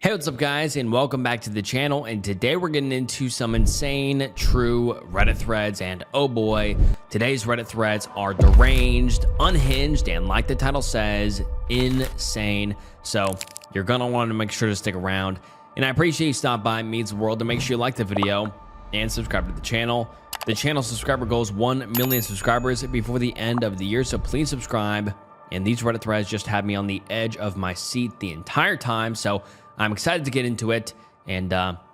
Hey, what's up guys, and welcome back to the channel. And today we're getting into some insane true Reddit threads, and oh boy, today's Reddit threads are deranged, unhinged, and like the title says, insane. So you're gonna want to make sure to stick around, and I appreciate you stopping by. It means the world. To make sure you like the video and subscribe to the channel. The channel subscriber goal is 1 million subscribers before the end of the year, so please subscribe. And these Reddit threads just had me on the edge of my seat the entire time, so I'm excited to get into it. And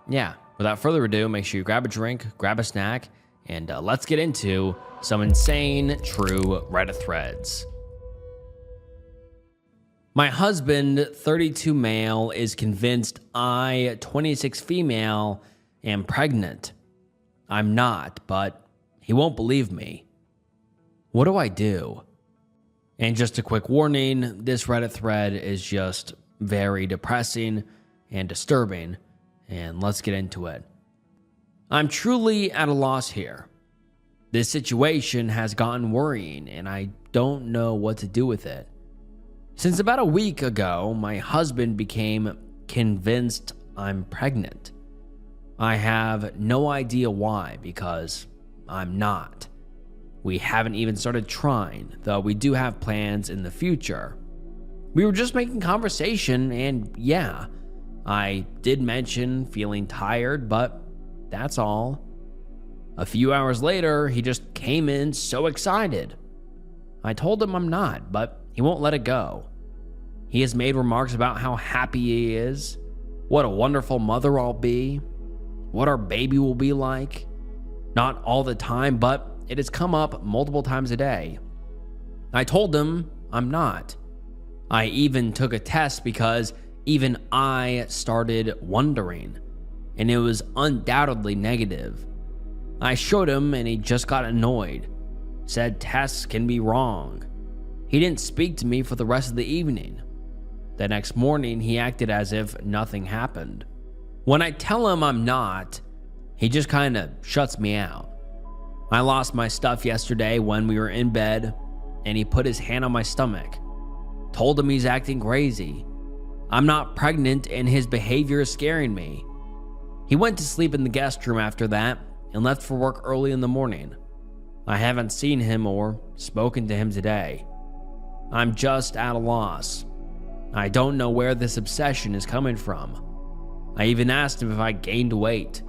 yeah, without further ado, make sure you grab a drink, grab a snack, and let's get into some insane true Reddit threads. My husband, 32 male, is convinced I, 26 female, am pregnant. I'm not, but he won't believe me. What do I do? And just a quick warning, this Reddit thread is just very depressing and disturbing, and let's get into it. I'm truly at a loss here. This situation has gotten worrying, and I don't know what to do with it. Since about a week ago, my husband became convinced I'm pregnant. I have no idea why, because I'm not. We haven't even started trying, though we do have plans in the future. We were just making conversation, and yeah, I did mention feeling tired, but that's all. A few hours later, he just came in so excited. I told him I'm not, but he won't let it go. He has made remarks about how happy he is, what a wonderful mother I'll be, what our baby will be like. Not all the time, but it has come up multiple times a day. I told him I'm not. I even took a test because even I started wondering, and it was undoubtedly negative. I showed him and he just got annoyed, said tests can be wrong. He didn't speak to me for the rest of the evening. The next morning, he acted as if nothing happened. When I tell him I'm not, he just kind of shuts me out. I lost my stuff yesterday when we were in bed, and he put his hand on my stomach. Told him he's acting crazy. I'm not pregnant, and his behavior is scaring me. He went to sleep in the guest room after that and left for work early in the morning. I haven't seen him or spoken to him today. I'm just at a loss. I don't know where this obsession is coming from. I even asked him if I gained weight,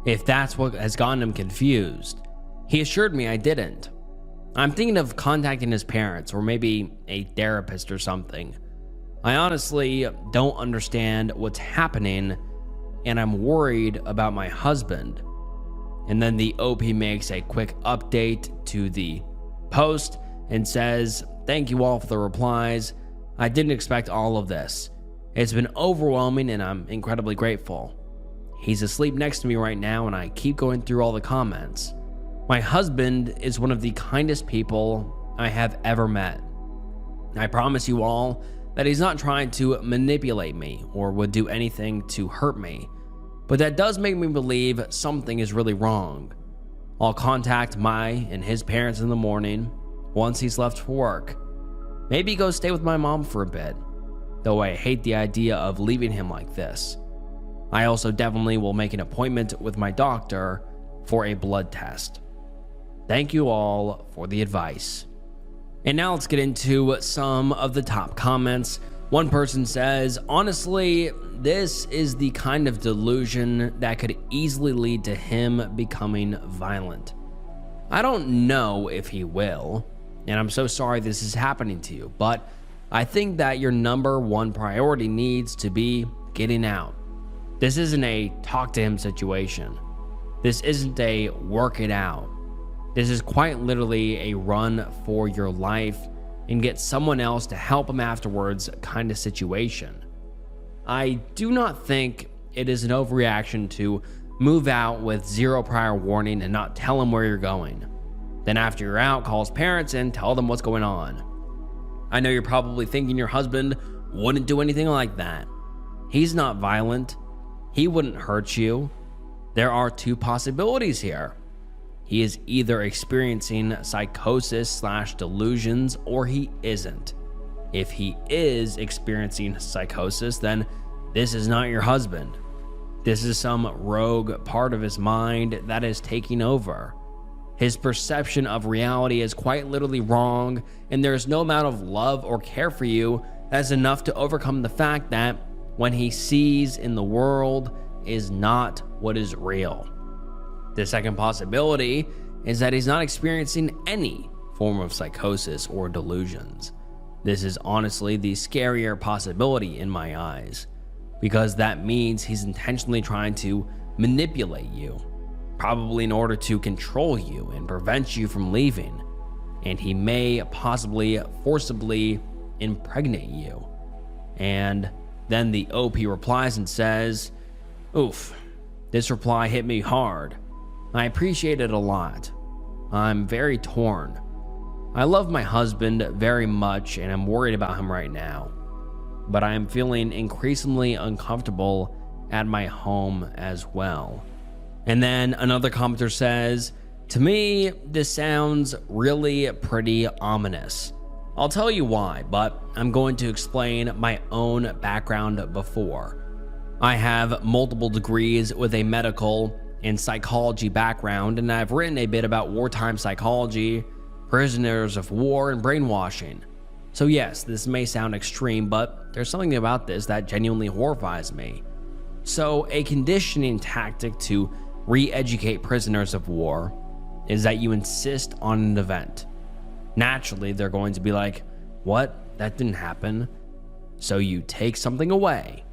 if that's what has gotten him confused. He assured me I didn't. I'm thinking of contacting his parents or maybe a therapist or something. I honestly don't understand what's happening, and I'm worried about my husband. And then the OP makes a quick update to the post and says, "Thank you all for the replies. I didn't expect all of this. It's been overwhelming and I'm incredibly grateful." He's asleep next to me right now, and I keep going through all the comments. My husband is one of the kindest people I have ever met. I promise you all that he's not trying to manipulate me or would do anything to hurt me, but that does make me believe something is really wrong. I'll contact my and his parents in the morning once he's left for work. Maybe go stay with my mom for a bit, though I hate the idea of leaving him like this. I also definitely will make an appointment with my doctor for a blood test. Thank you all for the advice. And now let's get into some of the top comments. One person says, honestly, this is the kind of delusion that could easily lead to him becoming violent. I don't know if he will, and I'm so sorry this is happening to you, but I think that your number one priority needs to be getting out. This isn't a talk to him situation. This isn't a work it out. This is quite literally a run for your life and get someone else to help him afterwards kind of situation. I do not think it is an overreaction to move out with zero prior warning and not tell him where you're going. Then after you're out, call his parents and tell them what's going on. I know you're probably thinking your husband wouldn't do anything like that. He's not violent. He wouldn't hurt you. There are two possibilities here. He is either experiencing psychosis/delusions or he isn't. If he is experiencing psychosis, then This is not your husband. This is some rogue part of his mind that is taking over. His perception of reality is quite literally wrong, and there is no amount of love or care for you that's enough to overcome the fact that when he sees in the world is not what is real. The second possibility is that he's not experiencing any form of psychosis or delusions. This is honestly the scarier possibility in my eyes, because that means he's intentionally trying to manipulate you, probably in order to control you and prevent you from leaving, and he may possibly forcibly impregnate you. And then the OP replies and says, "Oof, this reply hit me hard. I appreciate it a lot. I'm very torn. I love my husband very much and I'm worried about him right now, but I am feeling increasingly uncomfortable at my home as well." And then another commenter says, "To me, this sounds really pretty ominous. I'll tell you why, but I'm going to explain my own background before. I have multiple degrees with a medical and psychology background, and I've written a bit about wartime psychology, prisoners of war, and brainwashing. So yes, this may sound extreme, but there's something about this that genuinely horrifies me. So a conditioning tactic to re-educate prisoners of war is that you insist on an event. Naturally, they're going to be like, what? That didn't happen. So you take something away,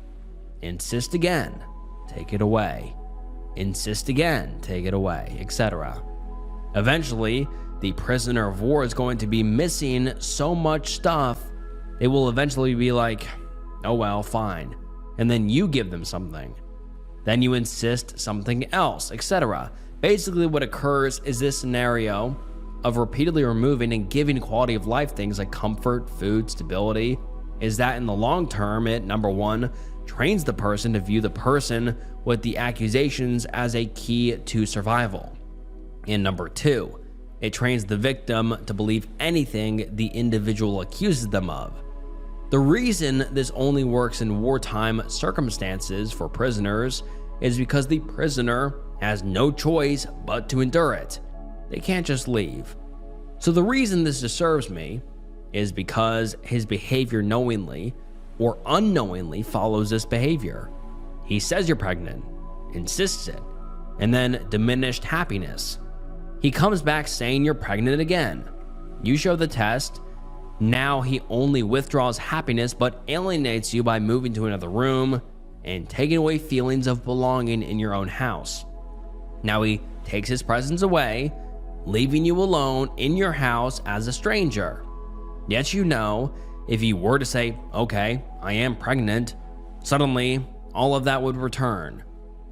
insist again, take it away, insist again, take it away, etc. Eventually, the prisoner of war is going to be missing so much stuff, they will eventually be like, oh well, fine. And then you give them something. Then you insist something else, etc. Basically, what occurs is this scenario of repeatedly removing and giving quality of life things like comfort, food, stability, is that in the long term, it, number one, trains the person to view the person with the accusations as a key to survival. And number two, it trains the victim to believe anything the individual accuses them of. The reason this only works in wartime circumstances for prisoners is because the prisoner has no choice but to endure it. They can't just leave. So the reason this disturbs me is because his behavior knowingly or unknowingly follows this behavior. He says you're pregnant, insists it, and then diminished happiness. He comes back saying you're pregnant again. You show the test. Now he only withdraws happiness but alienates you by moving to another room and taking away feelings of belonging in your own house. Now he takes his presence away, leaving you alone in your house as a stranger. Yet you know, if you were to say, okay, I am pregnant, suddenly all of that would return.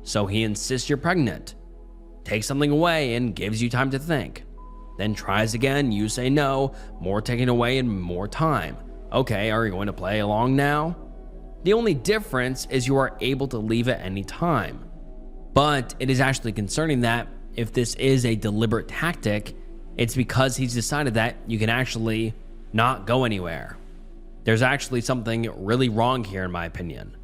So he insists you're pregnant, takes something away and gives you time to think. Then tries again, you say no, more taken away and more time. Okay, are you going to play along now? The only difference is you are able to leave at any time. But it is actually concerning that if this is a deliberate tactic, it's because he's decided that you can actually not go anywhere. There's actually something really wrong here in my opinion.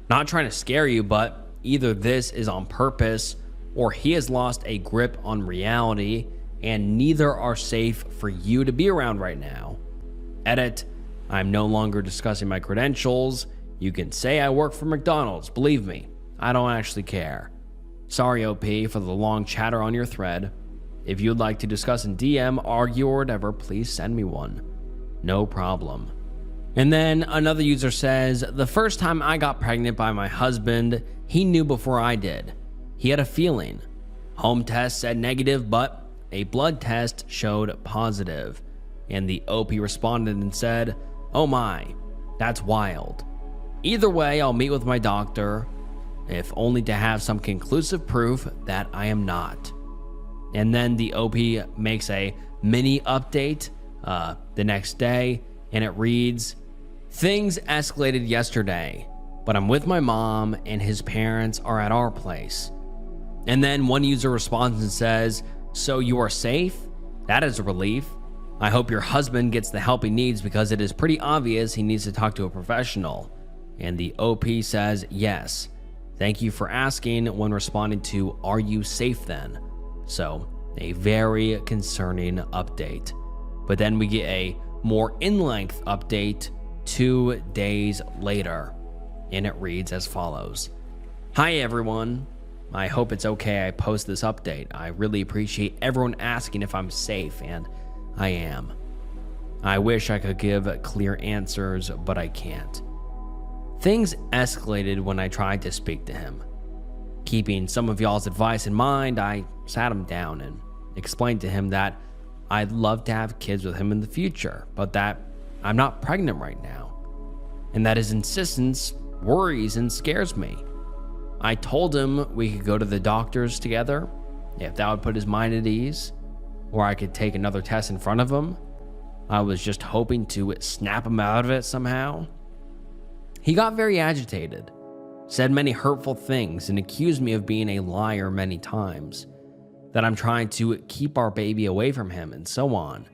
Not trying to scare you, but either this is on purpose or he has lost a grip on reality and neither are safe for you to be around right now. Edit, I'm no longer discussing my credentials. You can say I work for McDonald's, believe me, I don't actually care. Sorry OP for the long chatter on your thread. If you'd like to discuss in DM, argue or whatever, please send me one. No problem. And then another user says, the first time I got pregnant by my husband, he knew before I did. He had a feeling. Home test said negative, but a blood test showed positive. And the OP responded and said, oh my, that's wild. Either way, I'll meet with my doctor, if only to have some conclusive proof that I am not. And then the OP makes a mini update the next day, and it reads, things escalated yesterday, but I'm with my mom and his parents are at our place. And then one user responds and says, so you are safe? That is a relief. I hope your husband gets the help he needs because it is pretty obvious he needs to talk to a professional. And the OP says, yes. Thank you for asking when responding to, are you safe then? So, a very concerning update. But then we get a more in-length update 2 days later. And it reads as follows. Hi everyone. I hope it's okay I post this update. I really appreciate everyone asking if I'm safe, and I am. I wish I could give clear answers, but I can't. Things escalated when I tried to speak to him. Keeping some of y'all's advice in mind, I sat him down and explained to him that I'd love to have kids with him in the future, but that I'm not pregnant right now, and that his insistence worries and scares me. I told him we could go to the doctors together, if that would put his mind at ease, or I could take another test in front of him. I was just hoping to snap him out of it somehow. He got very agitated, said many hurtful things, and accused me of being a liar many times, that I'm trying to keep our baby away from him, and so on.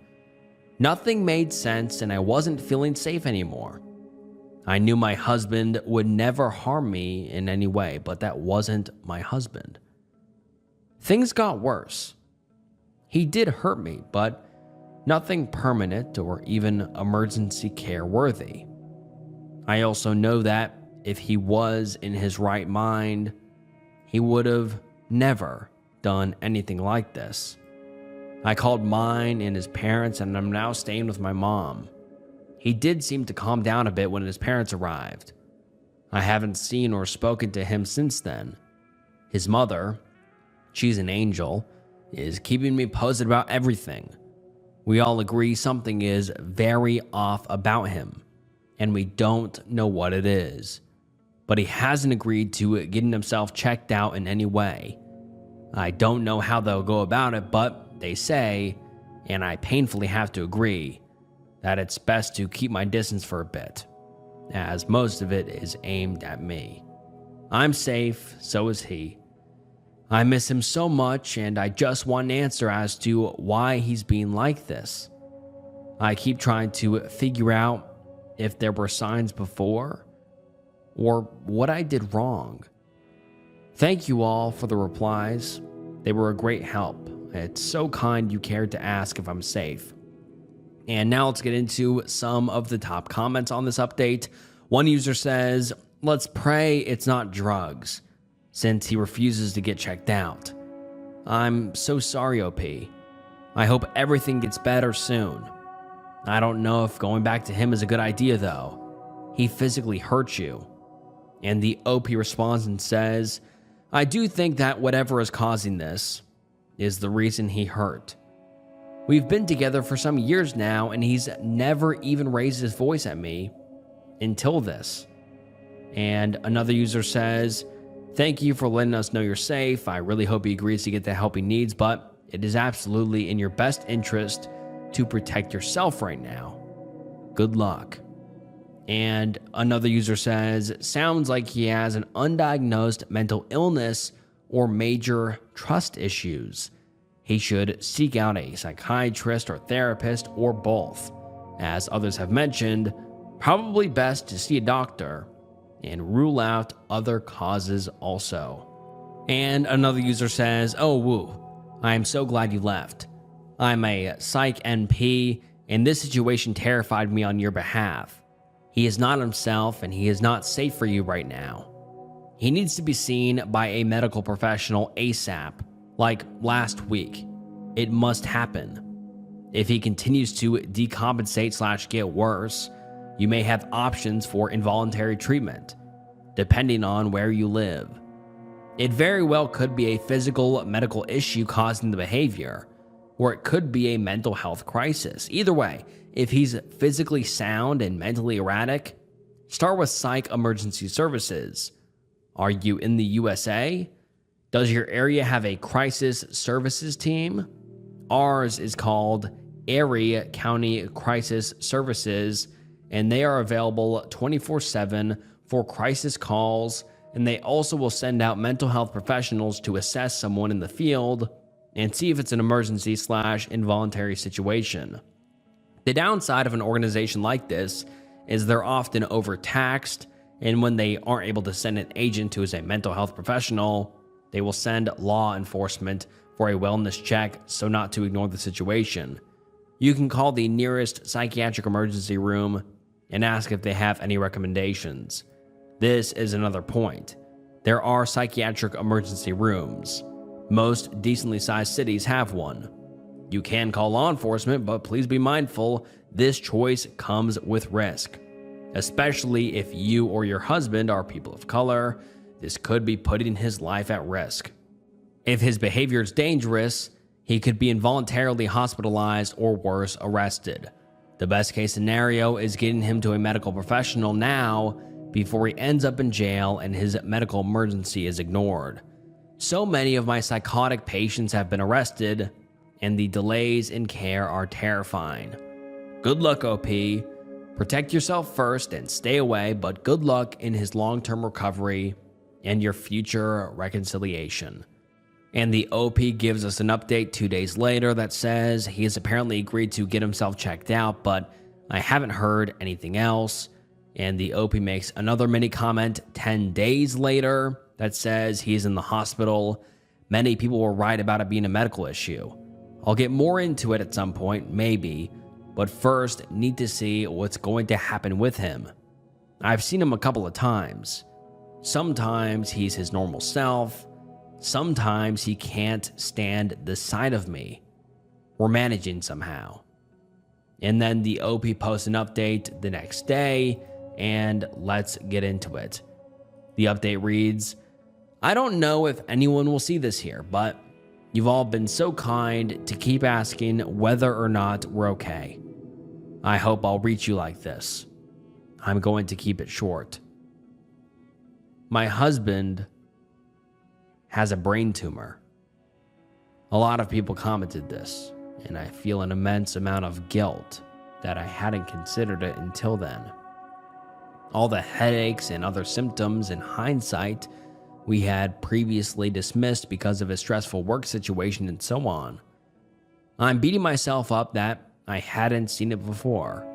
Nothing made sense, and I wasn't feeling safe anymore. I knew my husband would never harm me in any way, but that wasn't my husband. Things got worse. He did hurt me, but nothing permanent or even emergency care worthy. I also know that if he was in his right mind, he would have never done anything like this. I called mine and his parents, and I'm now staying with my mom. He did seem to calm down a bit when his parents arrived. I haven't seen or spoken to him since then. His mother, she's an angel, is keeping me posted about everything. We all agree something is very off about him, and we don't know what it is. But he hasn't agreed to getting himself checked out in any way. I don't know how they'll go about it, but they say, and I painfully have to agree, that it's best to keep my distance for a bit, as most of it is aimed at me. I'm safe, so is he. I miss him so much, and I just want an answer as to why he's being like this. I keep trying to figure out if there were signs before, or what I did wrong. Thank you all for the replies. They were a great help. It's so kind you cared to ask if I'm safe. And now let's get into some of the top comments on this update. One user says, let's pray it's not drugs, since he refuses to get checked out. I'm so sorry, OP. I hope everything gets better soon. I don't know if going back to him is a good idea, though. He physically hurt you. And the OP responds and says, I do think that whatever is causing this is the reason he hurt. We've been together for some years now, and he's never even raised his voice at me until this. And another user says, thank you for letting us know you're safe. I really hope he agrees to get the help he needs, but it is absolutely in your best interest to protect yourself right now. Good luck. And another user says, sounds like he has an undiagnosed mental illness or major trust issues. He should seek out a psychiatrist or therapist or both. As others have mentioned, probably best to see a doctor and rule out other causes also. And another user says, oh woo, I am so glad you left. I'm a psych NP, and this situation terrified me on your behalf. He is not himself, and he is not safe for you right now. He needs to be seen by a medical professional ASAP, like last week. It must happen. If he continues to decompensate / get worse, you may have options for involuntary treatment, depending on where you live. It very well could be a physical medical issue causing the behavior, or it could be a mental health crisis. Either way, if he's physically sound and mentally erratic, start with psych emergency services. Are you in the USA? Does your area have a crisis services team? Ours is called Erie County Crisis Services, and they are available 24/7 for crisis calls, and they also will send out mental health professionals to assess someone in the field and see if it's an emergency / involuntary situation. The downside of an organization like this is they're often overtaxed And when they aren't able to send an agent who is a mental health professional, they will send law enforcement for a wellness check so not to ignore the situation. You can call the nearest psychiatric emergency room and ask if they have any recommendations. This is another point. There are psychiatric emergency rooms. Most decently sized cities have one. You can call law enforcement, but please be mindful, this choice comes with risk. Especially if you or your husband are people of color, this could be putting his life at risk. If his behavior is dangerous, he could be involuntarily hospitalized or worse, arrested. The best case scenario is getting him to a medical professional now before he ends up in jail and his medical emergency is ignored. So many of my psychotic patients have been arrested, and the delays in care are terrifying. Good luck, OP. Protect yourself first and stay away, but good luck in his long-term recovery and your future reconciliation. And the OP gives us an update 2 days later that says he has apparently agreed to get himself checked out, but I haven't heard anything else. And the OP makes another mini comment 10 days later that says he's in the hospital. Many people were right about it being a medical issue. I'll get more into it at some point, maybe, but first need to see what's going to happen with him. I've seen him a couple of times. Sometimes he's his normal self. Sometimes he can't stand the sight of me. We're managing somehow. And then the OP posts an update the next day, and let's get into it. The update reads, I don't know if anyone will see this here, but you've all been so kind to keep asking whether or not we're okay. I hope I'll reach you like this. I'm going to keep it short. My husband has a brain tumor. A lot of people commented this, and I feel an immense amount of guilt that I hadn't considered it until then. All the headaches and other symptoms in hindsight we had previously dismissed because of a stressful work situation and so on. I'm beating myself up that I hadn't seen it before.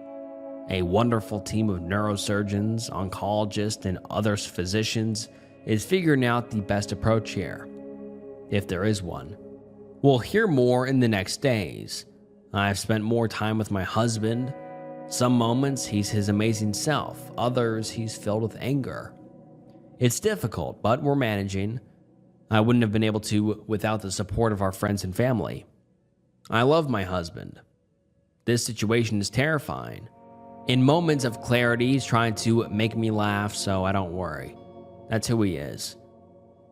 A wonderful team of neurosurgeons, oncologists, and other physicians is figuring out the best approach here, if there is one. We'll hear more in the next days. I've spent more time with my husband. Some moments he's his amazing self, others he's filled with anger. It's difficult, but we're managing. I wouldn't have been able to without the support of our friends and family. I love my husband. This situation is terrifying. In moments of clarity, he's trying to make me laugh, so I don't worry. That's who he is.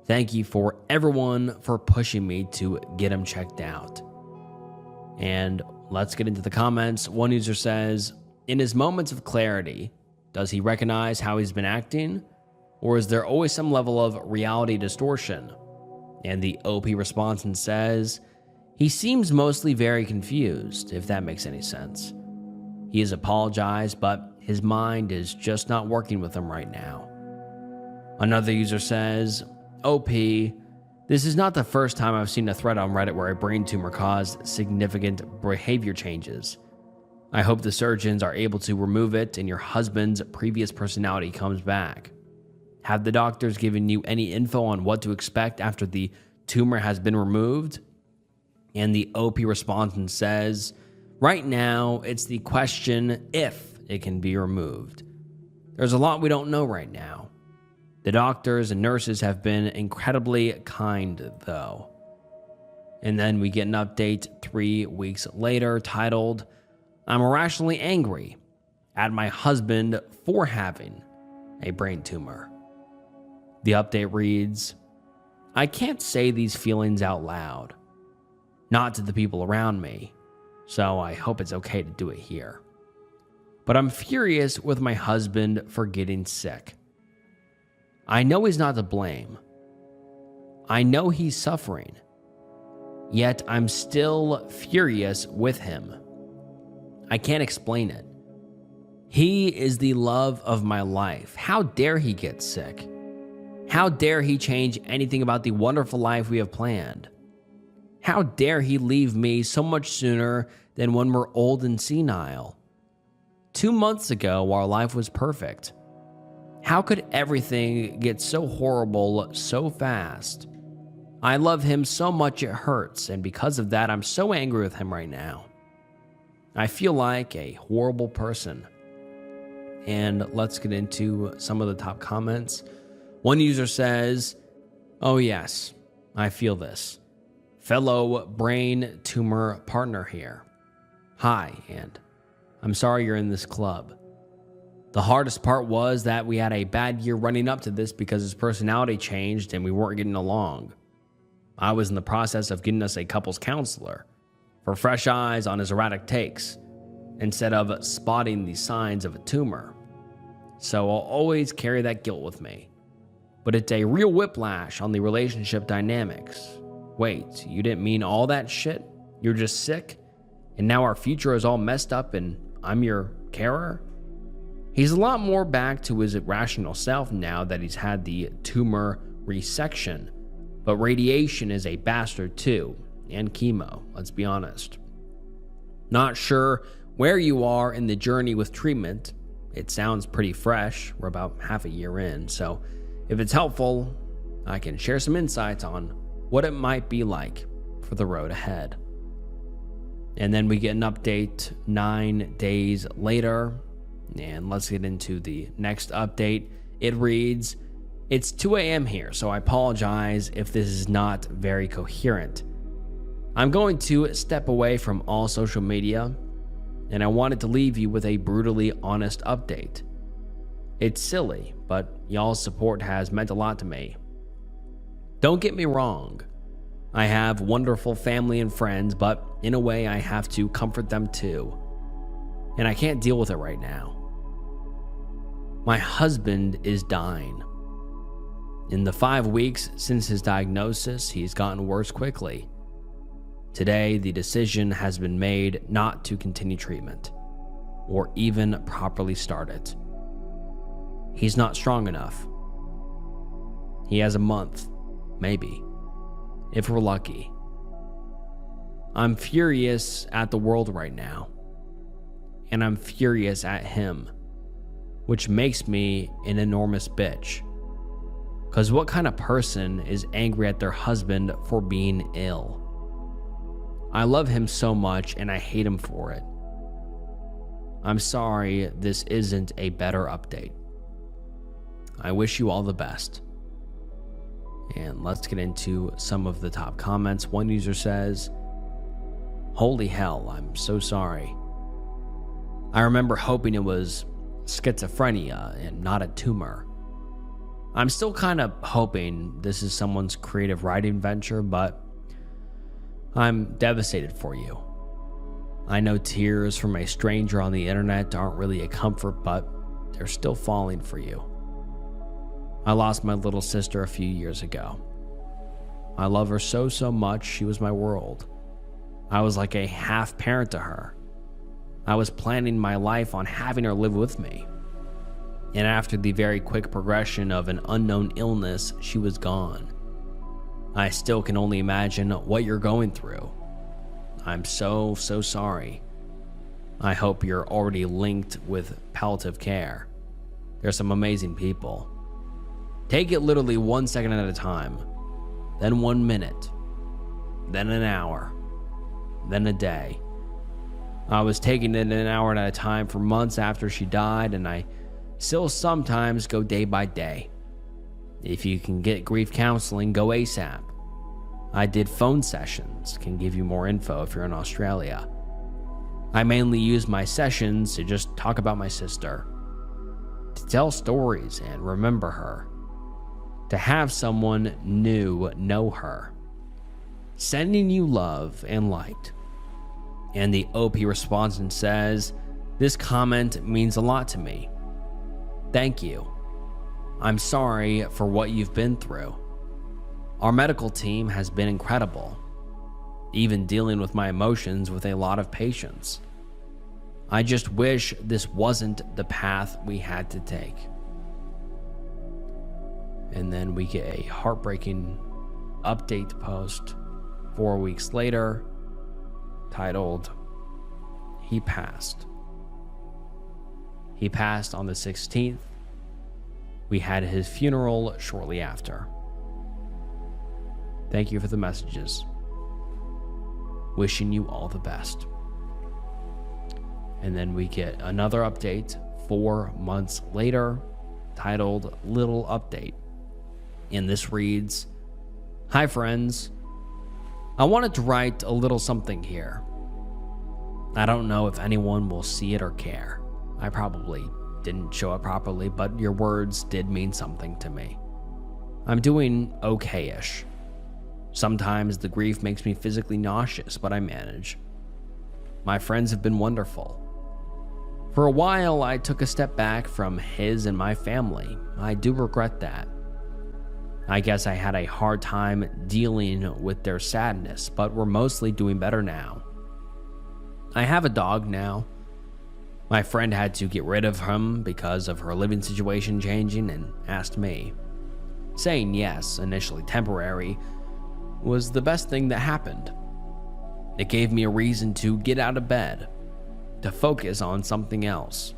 Thank you for everyone for pushing me to get him checked out. And let's get into the comments. One user says, in his moments of clarity, does he recognize how he's been acting? Or is there always some level of reality distortion? And the OP responds and says, he seems mostly very confused, if that makes any sense. He has apologized, but his mind is just not working with him right now. Another user says, OP, this is not the first time I've seen a thread on Reddit where a brain tumor caused significant behavior changes. I hope the surgeons are able to remove it and your husband's previous personality comes back. Have the doctors given you any info on what to expect after the tumor has been removed? And the OP responds and says, right now, it's the question if it can be removed. There's a lot we don't know right now. The doctors and nurses have been incredibly kind, though. And then we get an update 3 weeks later titled, I'm irrationally angry at my husband for having a brain tumor. The update reads, I can't say these feelings out loud, not to the people around me, so I hope it's okay to do it here. But I'm furious with my husband for getting sick. I know he's not to blame. I know he's suffering, yet I'm still furious with him. I can't explain it. He is the love of my life. How dare he get sick? How dare he change anything about the wonderful life we have planned? How dare he leave me so much sooner than when we're old and senile? 2 months ago, our life was perfect. How could everything get so horrible so fast? I love him so much it hurts, and because of that, I'm so angry with him right now. I feel like a horrible person. And let's get into some of the top comments. One user says, "Oh yes, I feel this. Fellow brain tumor partner here. Hi, and I'm sorry you're in this club. The hardest part was that we had a bad year running up to this because his personality changed and we weren't getting along. I was in the process of getting us a couples counselor for fresh eyes on his erratic takes instead of spotting the signs of a tumor. So I'll always carry that guilt with me. But it's a real whiplash on the relationship dynamics. Wait, you didn't mean all that shit? You're just sick? And now our future is all messed up and I'm your carer?" He's a lot more back to his rational self now that he's had the tumor resection. But radiation is a bastard too, and chemo, let's be honest. Not sure where you are in the journey with treatment. It sounds pretty fresh. We're about half a year in, so if it's helpful, I can share some insights on what it might be like for the road ahead. And then we get an update 9 days later, and let's get into the next update. It reads, "It's 2 a.m. here, so I apologize if this is not very coherent. I'm going to step away from all social media, and I wanted to leave you with a brutally honest update. It's silly, but y'all's support has meant a lot to me. Don't get me wrong. I have wonderful family and friends, but in a way I have to comfort them too. And I can't deal with it right now. My husband is dying. In the 5 weeks since his diagnosis, he's gotten worse quickly. Today, the decision has been made not to continue treatment or even properly start it. He's not strong enough. He has a month, maybe, if we're lucky. I'm furious at the world right now, and I'm furious at him, which makes me an enormous bitch. Because what kind of person is angry at their husband for being ill? I love him so much and I hate him for it. I'm sorry this isn't a better update. I wish you all the best." And let's get into some of the top comments. One user says, "Holy hell, I'm so sorry. I remember hoping it was schizophrenia and not a tumor. I'm still kind of hoping this is someone's creative writing venture, but I'm devastated for you. I know tears from a stranger on the internet aren't really a comfort, but they're still falling for you. I lost my little sister a few years ago. I love her so much. She was my world. I was like a half parent to her. I was planning my life on having her live with me. And after the very quick progression of an unknown illness, she was gone. I still can only imagine what you're going through. I'm so sorry. I hope you're already linked with palliative care. There's some amazing people. Take it literally 1 second at a time, then 1 minute, then an hour, then a day. I was taking it an hour at a time for months after she died, and I still sometimes go day by day. If you can get grief counseling, go ASAP. I did phone sessions, can give you more info if you're in Australia. I mainly use my sessions to just talk about my sister, to tell stories and remember her, to have someone new know her. Sending you love and light." And the OP responds and says, "This comment means a lot to me. Thank you. I'm sorry for what you've been through. Our medical team has been incredible, even dealing with my emotions with a lot of patience. I just wish this wasn't the path we had to take." And then we get a heartbreaking update post 4 weeks later titled, "He passed." He passed on the 16th, We had his funeral shortly after. Thank you for the messages. Wishing you all the best. And then we get another update 4 months later, titled Little Update. And this reads, "Hi friends. I wanted to write a little something here. I don't know if anyone will see it or care. I probably didn't show it properly, but your words did mean something to me. I'm doing okay-ish. Sometimes the grief makes me physically nauseous, but I manage. My friends have been wonderful. For a while, I took a step back from his and my family. I do regret that. I guess I had a hard time dealing with their sadness, but we're mostly doing better now. I have a dog now. My friend had to get rid of him because of her living situation changing and asked me. Saying yes, initially temporary, was the best thing that happened. It gave me a reason to get out of bed, to focus on something else.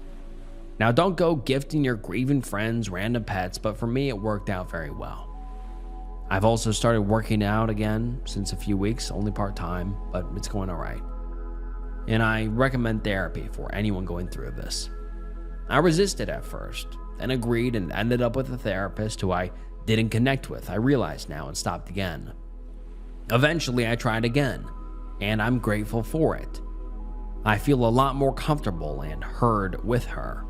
Now, don't go gifting your grieving friends random pets, but for me, it worked out very well. I've also started working out again since a few weeks, only part-time, but it's going all right. And I recommend therapy for anyone going through this. I resisted at first, then agreed and ended up with a therapist who I didn't connect with, I realized now, and stopped again. Eventually, I tried again, and I'm grateful for it. I feel a lot more comfortable and heard with her.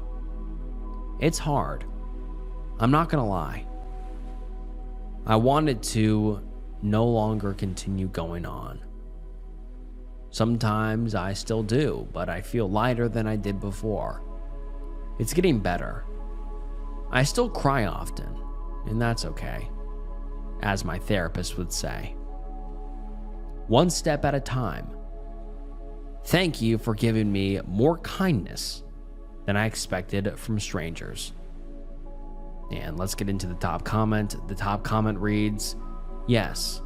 It's hard. I'm not gonna lie. I wanted to no longer continue going on. Sometimes I still do, but I feel lighter than I did before. It's getting better. I still cry often, and that's okay, as my therapist would say. One step at a time. Thank you for giving me more kindness than I expected from strangers." And let's get into the top comment. The top comment reads, "Yes,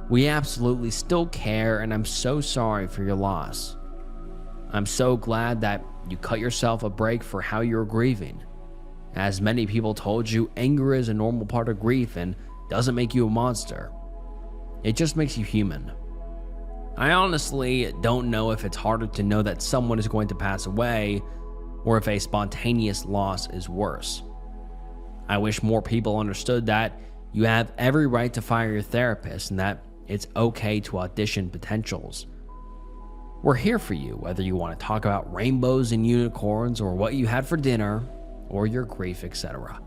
we absolutely still care, and I'm so sorry for your loss. I'm so glad that you cut yourself a break for how you're grieving. As many people told you, anger is a normal part of grief and doesn't make you a monster. It just makes you human. I honestly don't know if it's harder to know that someone is going to pass away or if a spontaneous loss is worse. I wish more people understood that you have every right to fire your therapist and that it's okay to audition potentials. We're here for you, whether you want to talk about rainbows and unicorns or what you had for dinner or your grief, etc.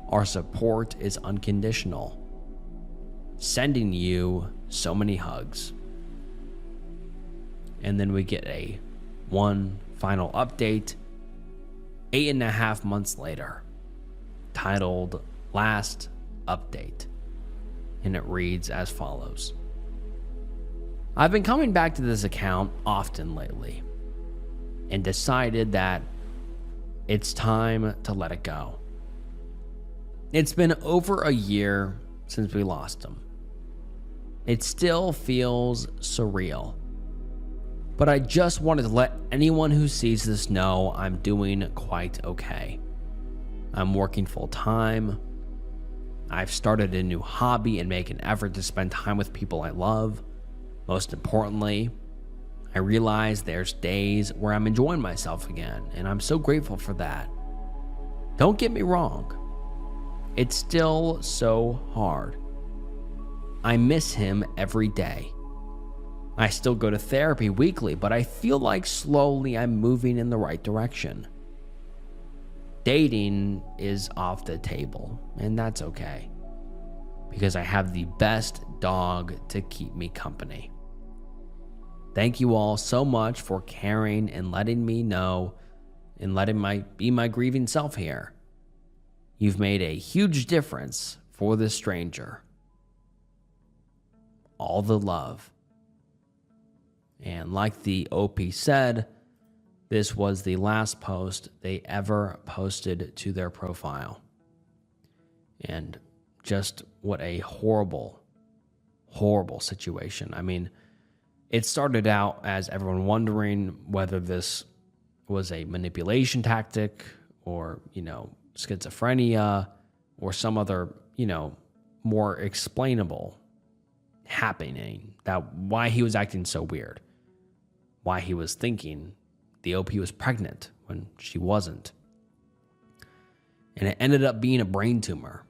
Our support is unconditional. Sending you so many hugs." And then we get one final update 8.5 months later, titled Last Update. And it reads as follows. "I've been coming back to this account often lately and decided that it's time to let it go. It's been over a year since we lost him. It still feels surreal. But I just wanted to let anyone who sees this know I'm doing quite okay. I'm working full time. I've started a new hobby and make an effort to spend time with people I love. Most importantly, I realize there's days where I'm enjoying myself again, and I'm so grateful for that. Don't get me wrong. It's still so hard. I miss him every day. I still go to therapy weekly, but I feel like slowly I'm moving in the right direction. Dating is off the table, and that's okay, because I have the best dog to keep me company. Thank you all so much for caring and letting me know and letting be my grieving self here. You've made a huge difference for this stranger. All the love." And like the OP said, this was the last post they ever posted to their profile. And just what a horrible, horrible situation. I mean, it started out as everyone wondering whether this was a manipulation tactic or, schizophrenia or some other, more explainable happening, that why he was acting so weird, why he was thinking the OP was pregnant when she wasn't. And it ended up being a brain tumor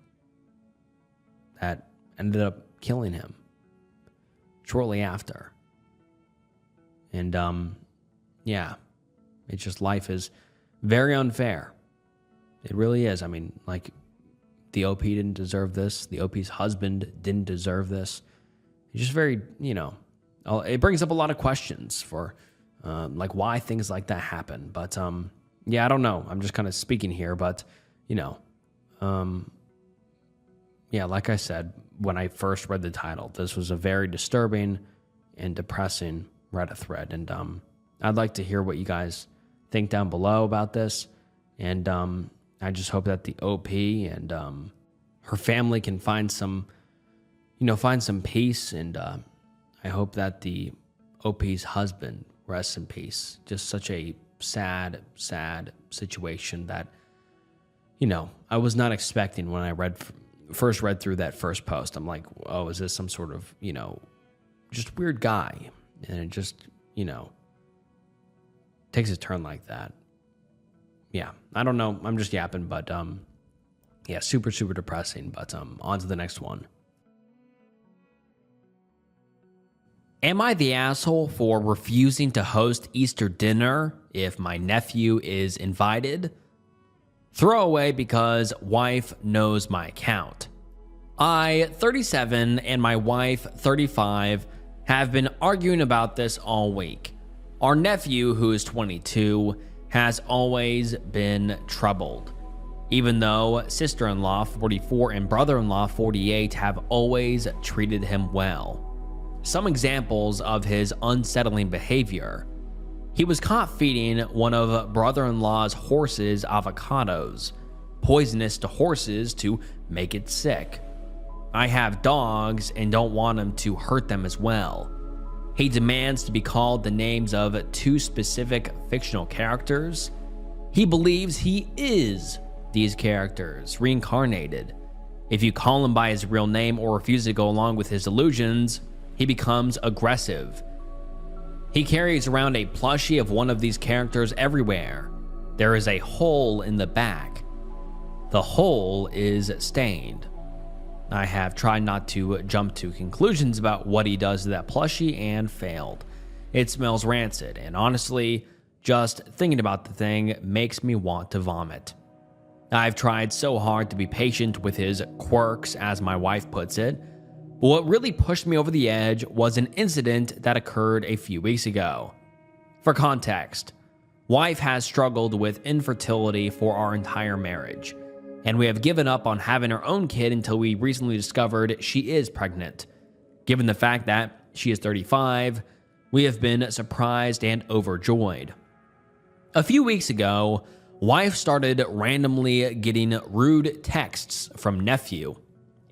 that ended up killing him shortly after. And it's just, life is very unfair. It really is. I mean, like, the OP didn't deserve this. The OP's husband didn't deserve this. It's just very, it brings up a lot of questions for, like, why things like that happen. But, I don't know. I'm just kind of speaking here, but, like I said, when I first read the title, this was a very disturbing and depressing Reddit thread. And, I'd like to hear what you guys think down below about this. And, I just hope that the OP and her family can find some peace. And I hope that the OP's husband rests in peace. Just such a sad, sad situation that, I was not expecting when I first read through that first post. I'm like, oh, is this some sort of, just weird guy? And it just, takes a turn like that. Yeah, I don't know. I'm just yapping, but super, super depressing. But on to the next one. Am I the asshole for refusing to host Easter dinner if my nephew is invited? Throwaway because wife knows my account. I, 37, and my wife, 35, have been arguing about this all week. Our nephew, who is 22, has always been troubled, even though sister-in-law 44 and brother-in-law 48 have always treated him well. Some examples of his unsettling behavior: he was caught feeding one of brother-in-law's horses avocados, poisonous to horses to make it sick. I have dogs and don't want him to hurt them as well. He demands to be called the names of 2 specific fictional characters. He believes he is these characters, reincarnated. If you call him by his real name or refuse to go along with his illusions, he becomes aggressive. He carries around a plushie of one of these characters everywhere. There is a hole in the back. The hole is stained. I have tried not to jump to conclusions about what he does to that plushie and failed. It smells rancid, and honestly, just thinking about the thing makes me want to vomit. I've tried so hard to be patient with his quirks, as my wife puts it, but what really pushed me over the edge was an incident that occurred a few weeks ago. For context, wife has struggled with infertility for our entire marriage, and we have given up on having our own kid until we recently discovered she is pregnant. Given the fact that she is 35, we have been surprised and overjoyed. A few weeks ago, wife started randomly getting rude texts from nephew,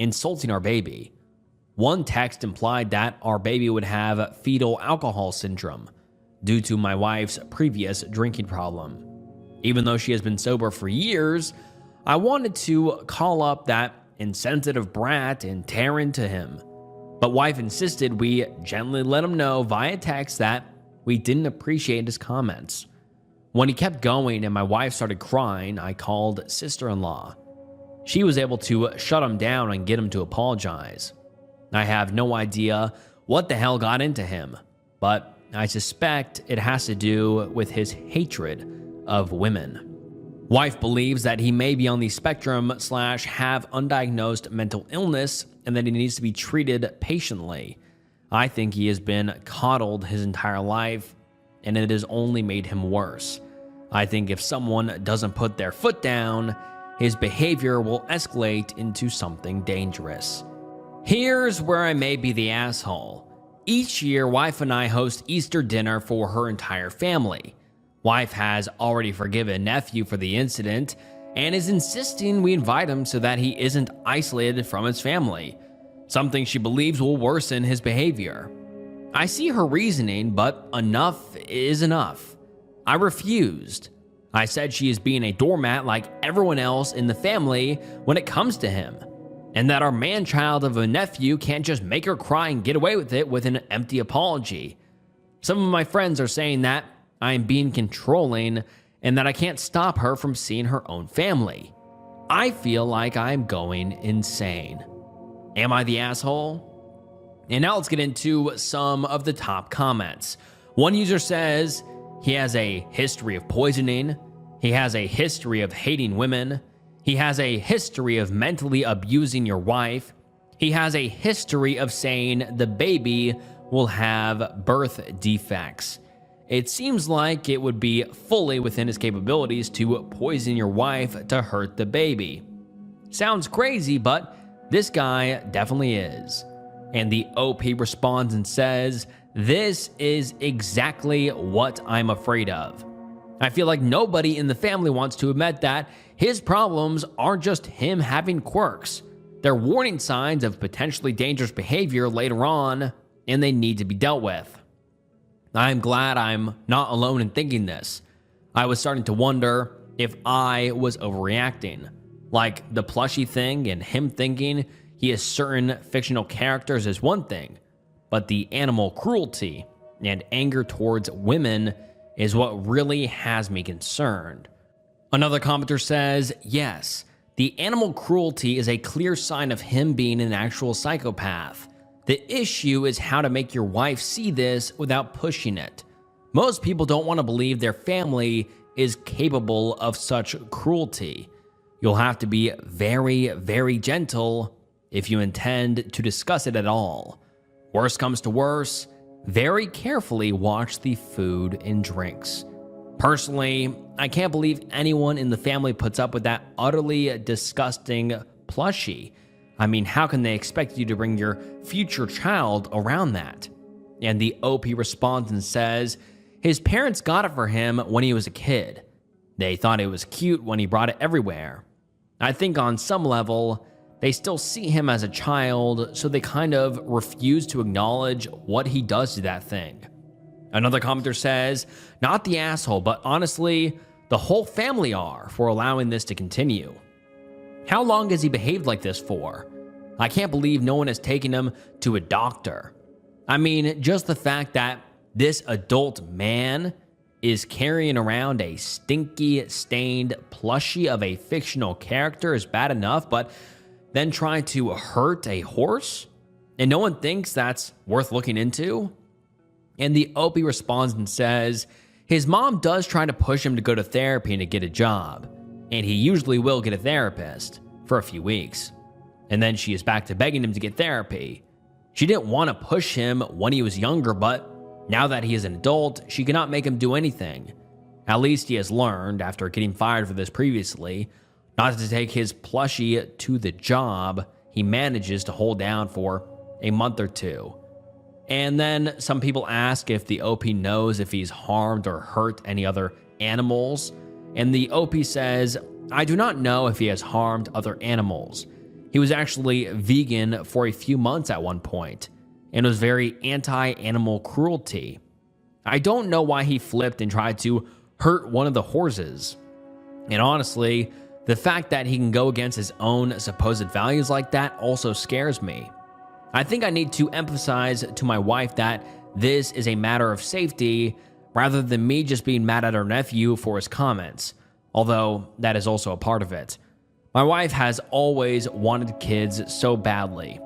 insulting our baby. One text implied that our baby would have fetal alcohol syndrome due to my wife's previous drinking problem. Even though she has been sober for years, I wanted to call up that insensitive brat and tear into him. But wife insisted we gently let him know via text that we didn't appreciate his comments. When he kept going and my wife started crying, I called sister-in-law. She was able to shut him down and get him to apologize. I have no idea what the hell got into him, but I suspect it has to do with his hatred of women. Wife believes that he may be on the spectrum / have undiagnosed mental illness and that he needs to be treated patiently. I think he has been coddled his entire life and it has only made him worse. I think if someone doesn't put their foot down, his behavior will escalate into something dangerous. Here's where I may be the asshole. Each year, wife and I host Easter dinner for her entire family. Wife has already forgiven nephew for the incident and is insisting we invite him so that he isn't isolated from his family, something she believes will worsen his behavior. I see her reasoning, but enough is enough. I refused. I said she is being a doormat like everyone else in the family when it comes to him, and that our man-child of a nephew can't just make her cry and get away with it with an empty apology. Some of my friends are saying that I am being controlling and that I can't stop her from seeing her own family. I feel like I'm going insane. Am I the asshole? And now let's get into some of the top comments. One user says he has a history of poisoning. He has a history of hating women. He has a history of mentally abusing your wife. He has a history of saying the baby will have birth defects. It seems like it would be fully within his capabilities to poison your wife to hurt the baby. Sounds crazy, but this guy definitely is. And the OP responds and says, "This is exactly what I'm afraid of." I feel like nobody in the family wants to admit that his problems aren't just him having quirks. They're warning signs of potentially dangerous behavior later on, and they need to be dealt with. I'm glad I'm not alone in thinking this. I was starting to wonder if I was overreacting. Like the plushie thing and him thinking he is certain fictional characters is one thing, but the animal cruelty and anger towards women is what really has me concerned. Another commenter says, yes, the animal cruelty is a clear sign of him being an actual psychopath. The issue is how to make your wife see this without pushing it. Most people don't want to believe their family is capable of such cruelty. You'll have to be very, very gentle if you intend to discuss it at all. Worst comes to worse, very carefully watch the food and drinks. Personally, I can't believe anyone in the family puts up with that utterly disgusting plushie. I mean, how can they expect you to bring your future child around that? And the OP responds and says, his parents got it for him when he was a kid. They thought it was cute when he brought it everywhere. I think on some level, they still see him as a child, so they kind of refuse to acknowledge what he does to that thing. Another commenter says, not the asshole, but honestly, the whole family are for allowing this to continue. How long has he behaved like this for? I can't believe no one has taken him to a doctor. I mean, just the fact that this adult man is carrying around a stinky, stained plushie of a fictional character is bad enough, but then trying to hurt a horse? And no one thinks that's worth looking into? And the OP responds and says, his mom does try to push him to go to therapy and to get a job, and he usually will get a therapist for a few weeks. And then she is back to begging him to get therapy. She didn't want to push him when he was younger, but now that he is an adult, she cannot make him do anything. At least he has learned, after getting fired for this previously, not to take his plushie to the job he manages to hold down for a month or two. And then some people ask if the OP knows if he's harmed or hurt any other animals. And the OP says, I do not know if he has harmed other animals. He was actually vegan for a few months at one point and was very anti-animal cruelty. I don't know why he flipped and tried to hurt one of the horses. And honestly, the fact that he can go against his own supposed values like that also scares me. I think I need to emphasize to my wife that this is a matter of safety rather than me just being mad at our nephew for his comments, although that is also a part of it. My wife has always wanted kids so badly,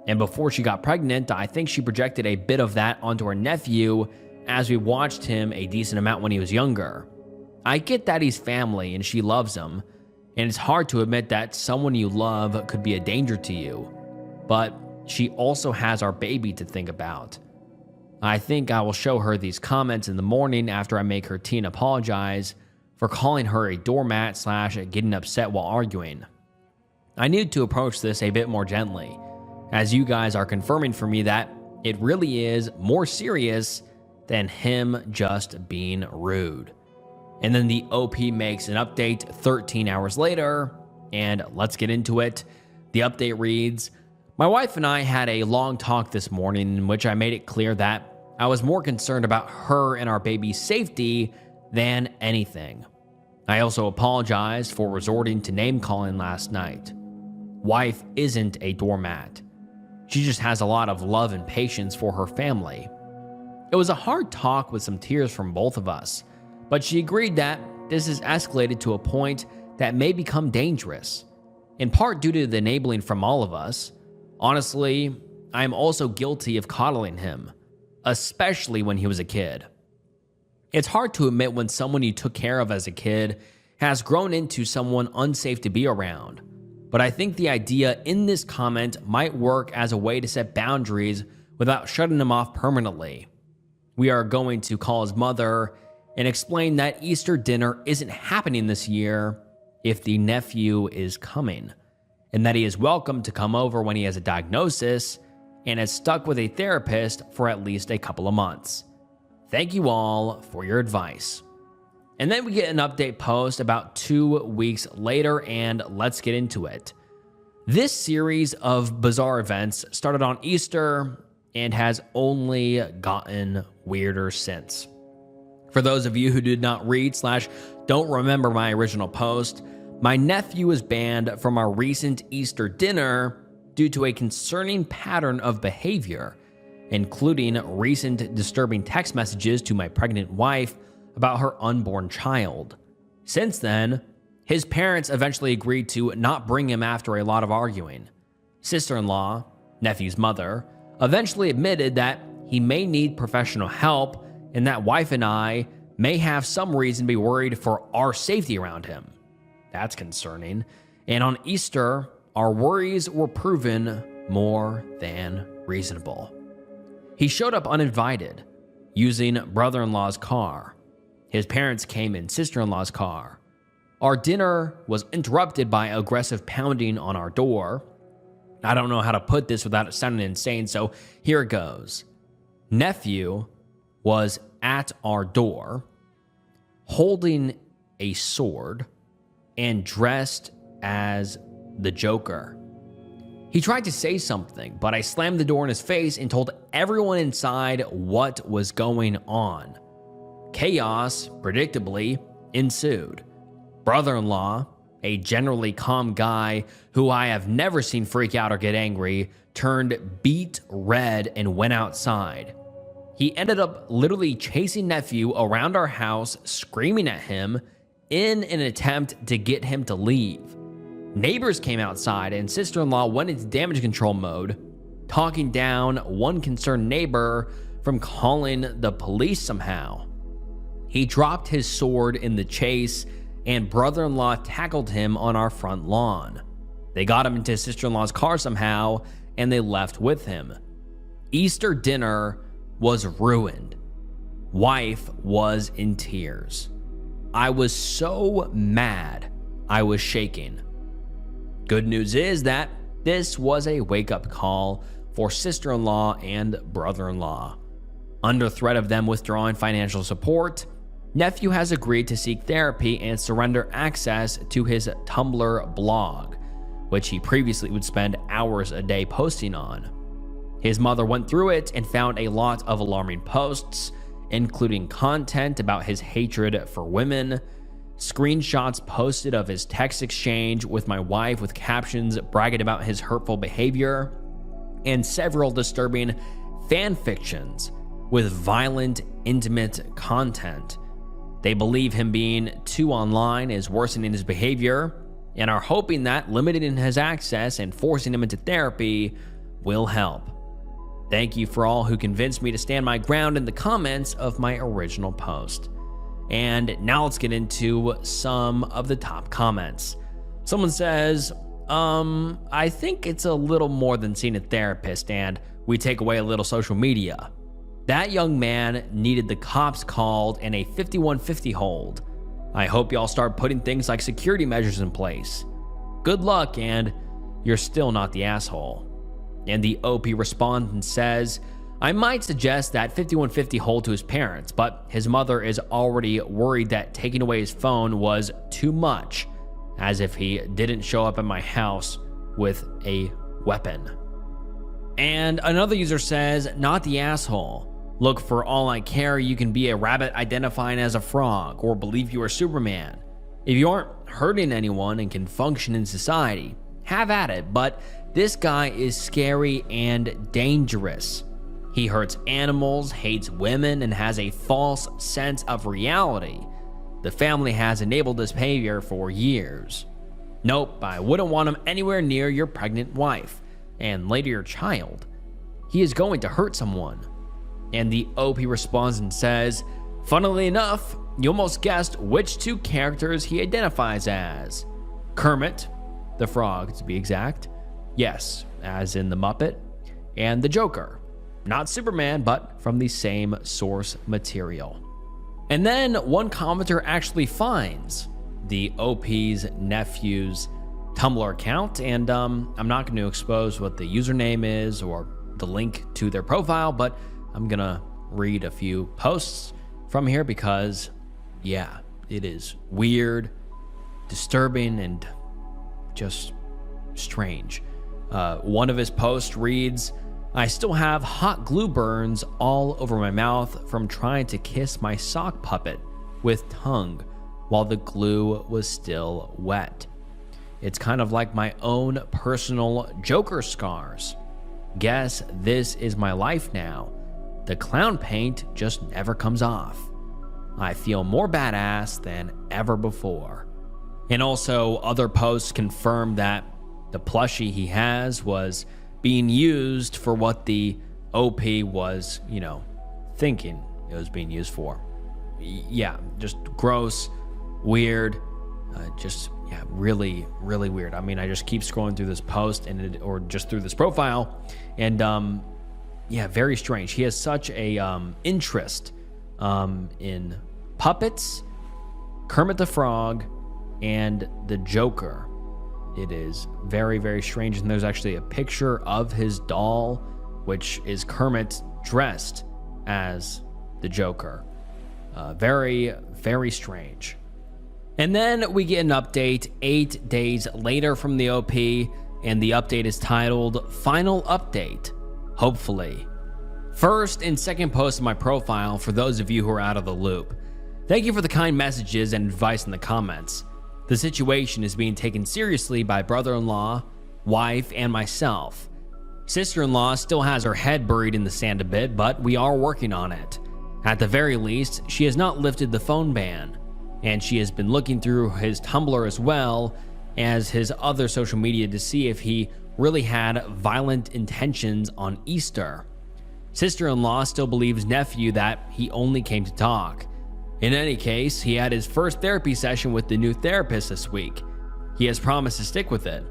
and before she got pregnant, I think she projected a bit of that onto our nephew as we watched him a decent amount when he was younger. I get that he's family and she loves him, and it's hard to admit that someone you love could be a danger to you, but she also has our baby to think about. I think I will show her these comments in the morning after I make her teen apologize for calling her a doormat / getting upset while arguing. I need to approach this a bit more gently, as you guys are confirming for me that it really is more serious than him just being rude. And then the OP makes an update 13 hours later, and let's get into it. The update reads, my wife and I had a long talk this morning in which I made it clear that I was more concerned about her and our baby's safety than anything. I also apologized for resorting to name calling last night. Wife isn't a doormat. She just has a lot of love and patience for her family. It was a hard talk with some tears from both of us, but she agreed that this has escalated to a point that may become dangerous, in part due to the enabling from all of us. Honestly, I am also guilty of coddling him, especially when he was a kid. It's hard to admit when someone you took care of as a kid has grown into someone unsafe to be around, but I think the idea in this comment might work as a way to set boundaries without shutting him off permanently. We are going to call his mother and explain that Easter dinner isn't happening this year if the nephew is coming, and that he is welcome to come over when he has a diagnosis and is stuck with a therapist for at least a couple of months. Thank you all for your advice. And then we get an update post about 2 weeks later, and let's get into it. This series of bizarre events started on Easter and has only gotten weirder since. For those of you who did not read / don't remember my original post, my nephew was banned from our recent Easter dinner due to a concerning pattern of behavior, including recent disturbing text messages to my pregnant wife about her unborn child. Since then, his parents eventually agreed to not bring him after a lot of arguing. Sister-in-law, nephew's mother, eventually admitted that he may need professional help and that wife and I may have some reason to be worried for our safety around him. That's concerning. And on Easter, our worries were proven more than reasonable. He showed up uninvited, using brother-in-law's car. His parents came in sister-in-law's car. Our dinner was interrupted by aggressive pounding on our door. I don't know how to put this without it sounding insane, so here it goes. Nephew was at our door, holding a sword and dressed as the Joker. He tried to say something, but I slammed the door in his face and told everyone inside what was going on. Chaos, predictably, ensued. Brother-in-law, a generally calm guy who I have never seen freak out or get angry, turned beet red and went outside. He ended up literally chasing nephew around our house, screaming at him in an attempt to get him to leave. Neighbors came outside and sister-in-law went into damage control mode, talking down one concerned neighbor from calling the police somehow. He dropped his sword in the chase and brother-in-law tackled him on our front lawn. They got him into sister-in-law's car somehow and they left with him. Easter dinner was ruined. Wife was in tears. I was so mad, I was shaking. Good news is that this was a wake-up call for sister-in-law and brother-in-law. Under threat of them withdrawing financial support, nephew has agreed to seek therapy and surrender access to his Tumblr blog, which he previously would spend hours a day posting on. His mother went through it and found a lot of alarming posts, including content about his hatred for women, screenshots posted of his text exchange with my wife with captions bragging about his hurtful behavior, and several disturbing fan fictions with violent, intimate content. They believe him being too online is worsening his behavior and are hoping that limiting his access and forcing him into therapy will help. Thank you for all who convinced me to stand my ground in the comments of my original post. And now let's get into some of the top comments. Someone says, I think it's a little more than seeing a therapist and we take away a little social media. That young man needed the cops called and a 5150 hold. I hope y'all start putting things like security measures in place. Good luck, and you're still not the asshole. And the OP respondent says, I might suggest that 5150 hold to his parents, but his mother is already worried that taking away his phone was too much, as if he didn't show up at my house with a weapon. And another user says, not the asshole. Look, for all I care, you can be a rabbit identifying as a frog or believe you are Superman. If you aren't hurting anyone and can function in society, have at it, but this guy is scary and dangerous. He hurts animals, hates women, and has a false sense of reality. The family has enabled this behavior for years. Nope, I wouldn't want him anywhere near your pregnant wife, and later your child. He is going to hurt someone. And the OP responds and says, funnily enough, you almost guessed which two characters he identifies as. Kermit, the Frog to be exact. Yes, as in the Muppet. And the Joker. Not Superman, but from the same source material. And then one commenter actually finds the OP's nephew's Tumblr account, and I'm not going to expose what the username is or the link to their profile, but I'm going to read a few posts from here because, yeah, it is weird, disturbing, and just strange. One of his posts reads, I still have hot glue burns all over my mouth from trying to kiss my sock puppet with tongue while the glue was still wet. It's kind of like my own personal Joker scars. Guess this is my life now. The clown paint just never comes off. I feel more badass than ever before. And also, other posts confirm that the plushie he has was being used for what the OP was, thinking it was being used for. Yeah, just gross, weird, really, really weird. I mean, I just keep scrolling through this post or just through this profile, and very strange. He has such a interest in puppets, Kermit the Frog, and the Joker. It is very, very strange. And there's actually a picture of his doll, which is Kermit dressed as the Joker. Very, very strange. And then we get an update 8 days later from the OP, and the update is titled Final Update, hopefully. First and second post of my profile for those of you who are out of the loop. Thank you for the kind messages and advice in the comments. The situation is being taken seriously by brother-in-law, wife, and myself. Sister-in-law still has her head buried in the sand a bit, but we are working on it. At the very least, she has not lifted the phone ban, and she has been looking through his Tumblr as well as his other social media to see if he really had violent intentions on Easter. Sister-in-law still believes nephew that he only came to talk. In any case, he had his first therapy session with the new therapist this week. He has promised to stick with it,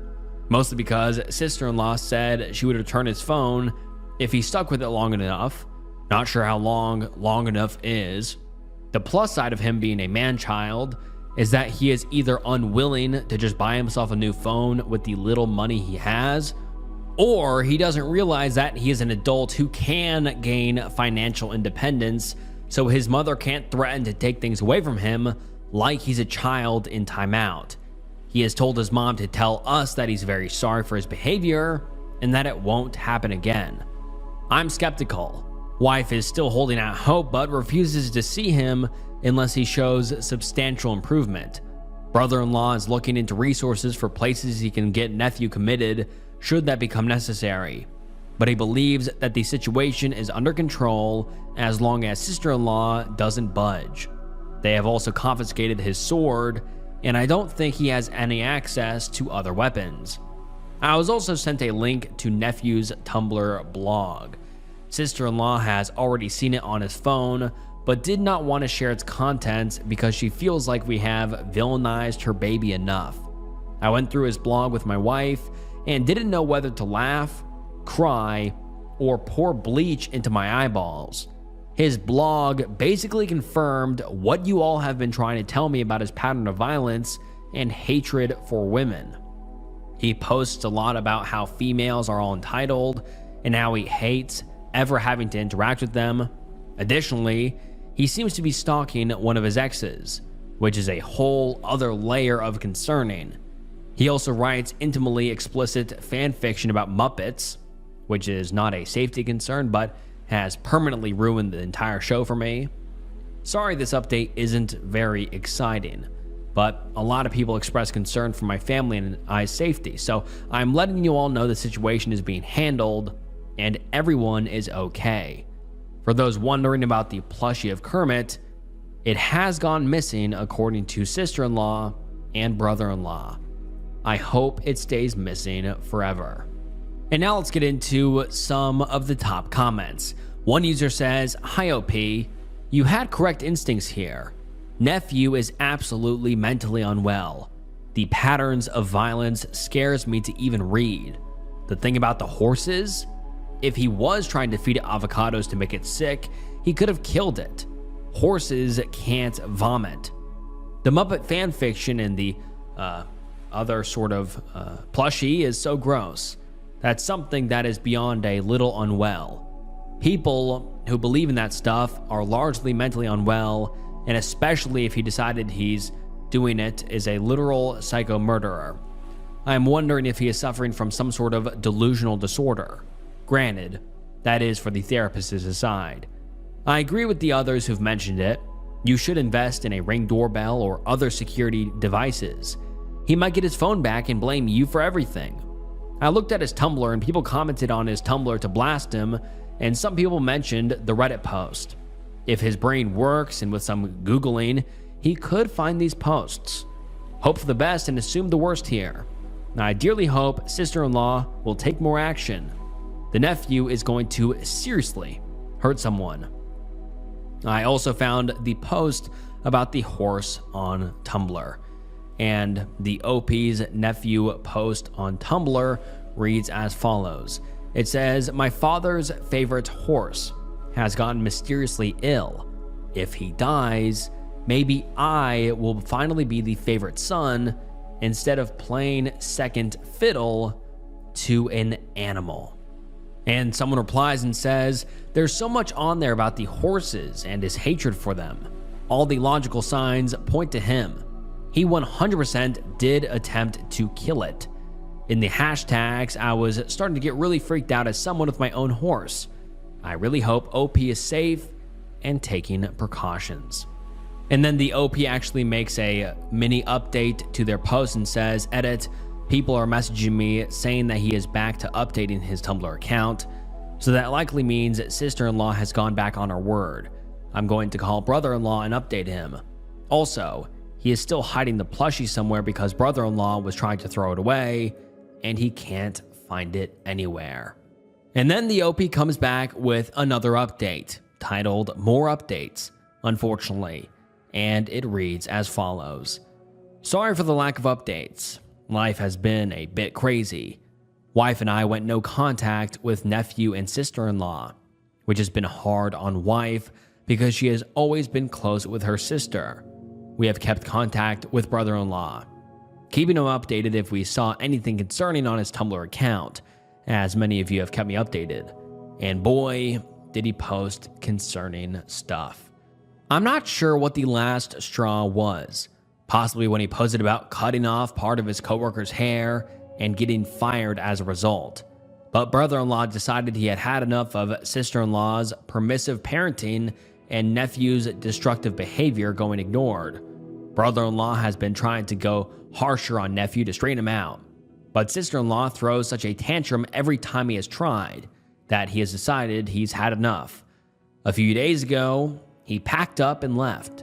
mostly because sister-in-law said she would return his phone if he stuck with it long enough. Not sure how long enough is. The plus side of him being a man-child is that he is either unwilling to just buy himself a new phone with the little money he has, or he doesn't realize that he is an adult who can gain financial independence, so his mother can't threaten to take things away from him like he's a child in timeout. He has told his mom to tell us that he's very sorry for his behavior and that it won't happen again. I'm skeptical. Wife is still holding out hope but refuses to see him unless he shows substantial improvement. Brother-in-law is looking into resources for places he can get nephew committed should that become necessary. But he believes that the situation is under control as long as sister-in-law doesn't budge. They have also confiscated his sword, and I don't think he has any access to other weapons. I was also sent a link to nephew's Tumblr blog. Sister-in-law has already seen it on his phone, but did not want to share its contents because she feels like we have villainized her baby enough. I went through his blog with my wife and didn't know whether to laugh, cry, or pour bleach into my eyeballs. His blog basically confirmed what you all have been trying to tell me about his pattern of violence and hatred for women. He posts a lot about how females are all entitled and how he hates ever having to interact with them. Additionally, he seems to be stalking one of his exes, which is a whole other layer of concerning. He also writes intimately explicit fan fiction about Muppets, which is not a safety concern, but has permanently ruined the entire show for me. Sorry this update isn't very exciting, but a lot of people express concern for my family and I's safety. So I'm letting you all know the situation is being handled and everyone is okay. For those wondering about the plushie of Kermit, it has gone missing according to sister-in-law and brother-in-law. I hope it stays missing forever. And now let's get into some of the top comments. One user says, "Hi OP, you had correct instincts here. Nephew is absolutely mentally unwell. The patterns of violence scares me to even read. The thing about the horses, if he was trying to feed it avocados to make it sick, he could have killed it. Horses can't vomit. The Muppet fanfiction and the other sort of plushie is so gross. That's something that is beyond a little unwell. People who believe in that stuff are largely mentally unwell, and especially if he decided he's doing it is a literal psycho murderer. I am wondering if he is suffering from some sort of delusional disorder. Granted, that is for the therapists to decide. I agree with the others who've mentioned it. You should invest in a Ring doorbell or other security devices. He might get his phone back and blame you for everything. I looked at his Tumblr and people commented on his Tumblr to blast him, and some people mentioned the Reddit post. If his brain works and with some Googling, he could find these posts. Hope for the best and assume the worst here. I dearly hope sister-in-law will take more action. The nephew is going to seriously hurt someone." I also found the post about the horse on Tumblr, and the OP's nephew post on Tumblr reads as follows. It says, "My father's favorite horse has gotten mysteriously ill. If he dies, maybe I will finally be the favorite son instead of playing second fiddle to an animal." And someone replies and says, "There's so much on there about the horses and his hatred for them. All the logical signs point to him. He 100% did attempt to kill it. In the hashtags, I was starting to get really freaked out as someone with my own horse. I really hope OP is safe and taking precautions." And then the OP actually makes a mini update to their post and says, "Edit, people are messaging me saying that he is back to updating his Tumblr account. So that likely means that sister-in-law has gone back on her word. I'm going to call brother-in-law and update him. Also, he is still hiding the plushie somewhere because brother-in-law was trying to throw it away and he can't find it anywhere." And then the OP comes back with another update titled "More Updates," unfortunately, and it reads as follows. "Sorry for the lack of updates. Life has been a bit crazy. Wife and I went no contact with nephew and sister-in-law, which has been hard on wife because she has always been close with her sister. We have kept contact with brother-in-law, keeping him updated if we saw anything concerning on his Tumblr account, as many of you have kept me updated. And boy, did he post concerning stuff. I'm not sure what the last straw was. Possibly when he posted about cutting off part of his coworker's hair and getting fired as a result. But brother-in-law decided he had had enough of sister-in-law's permissive parenting and nephew's destructive behavior going ignored. Brother-in-law has been trying to go harsher on nephew to straighten him out. But sister-in-law throws such a tantrum every time he has tried that he has decided he's had enough. A few days ago, he packed up and left.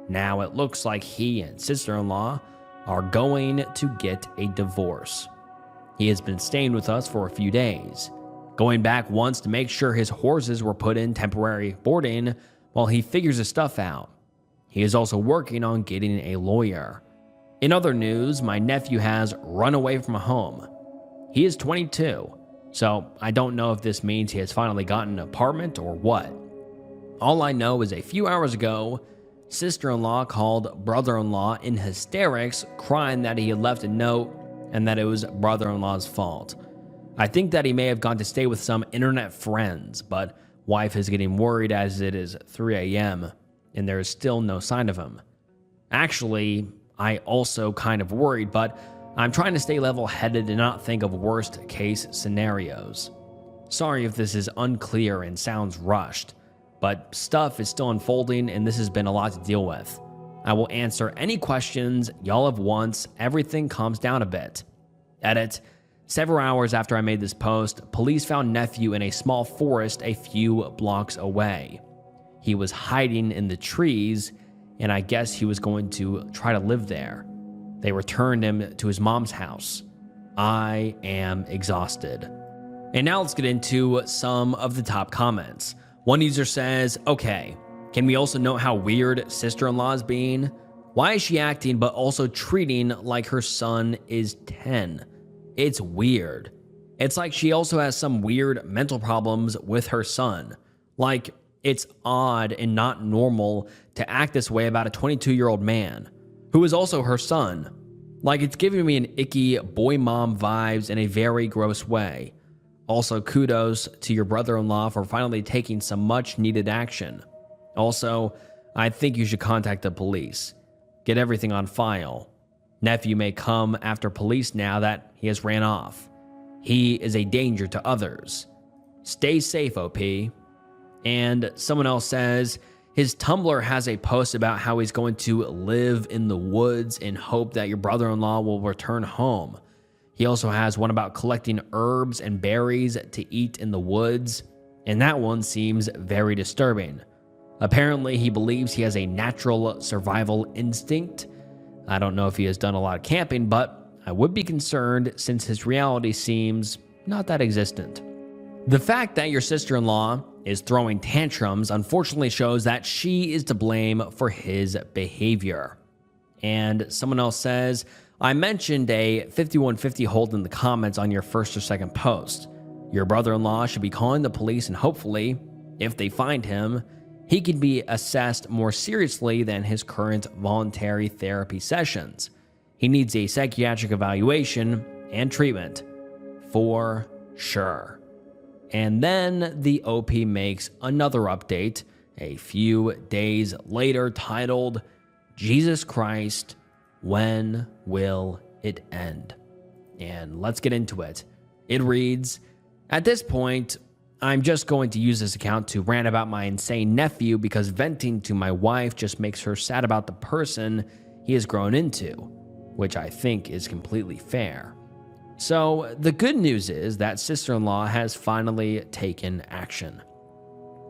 Now it looks like he and sister-in-law are going to get a divorce. He has been staying with us for a few days, going back once to make sure his horses were put in temporary boarding while he figures his stuff out. He is also working on getting a lawyer. In other news, my nephew has run away from home. He is 22, so I don't know if this means he has finally gotten an apartment or what. All I know is a few hours ago, sister-in-law called brother-in-law in hysterics, crying that he had left a note and that it was brother-in-law's fault. I think that he may have gone to stay with some internet friends, but wife is getting worried as it is 3 a.m. and there is still no sign of him. Actually, I also kind of worried, but I'm trying to stay level-headed and not think of worst-case scenarios. Sorry if this is unclear and sounds rushed, but stuff is still unfolding and this has been a lot to deal with. I will answer any questions y'all have once everything calms down a bit. Edit. Several hours after I made this post, police found nephew in a small forest a few blocks away. He was hiding in the trees, and I guess he was going to try to live there. They returned him to his mom's house. I am exhausted. And now let's get into some of the top comments. One user says, okay, can we also note how weird sister-in-law is being? Why is she acting but also treating like her son is 10? It's weird. It's like she also has some weird mental problems with her son. Like, it's odd and not normal to act this way about a 22-year-old man, who is also her son. Like, it's giving me an icky boy mom vibes in a very gross way. Also, kudos to your brother-in-law for finally taking some much needed action. Also, I think you should contact the police. Get everything on file. Nephew may come after police now that he has ran off. He is a danger to others. Stay safe, OP. And someone else says, his Tumblr has a post about how he's going to live in the woods in hope that your brother-in-law will return home. He also has one about collecting herbs and berries to eat in the woods, and that one seems very disturbing. Apparently, he believes he has a natural survival instinct. I don't know if he has done a lot of camping, but I would be concerned since his reality seems not that existent. The fact that your sister-in-law is throwing tantrums unfortunately shows that she is to blame for his behavior. And someone else says, I mentioned a 5150 hold in the comments on your first or second post. Your brother-in-law should be calling the police, and hopefully, if they find him, he can be assessed more seriously than his current voluntary therapy sessions. He needs a psychiatric evaluation and treatment, for sure. And then the OP makes another update a few days later titled, Jesus Christ, when will it end? And let's get into it. It reads, at this point, I'm just going to use this account to rant about my insane nephew because venting to my wife just makes her sad about the person he has grown into, which I think is completely fair. So the good news is that sister-in-law has finally taken action.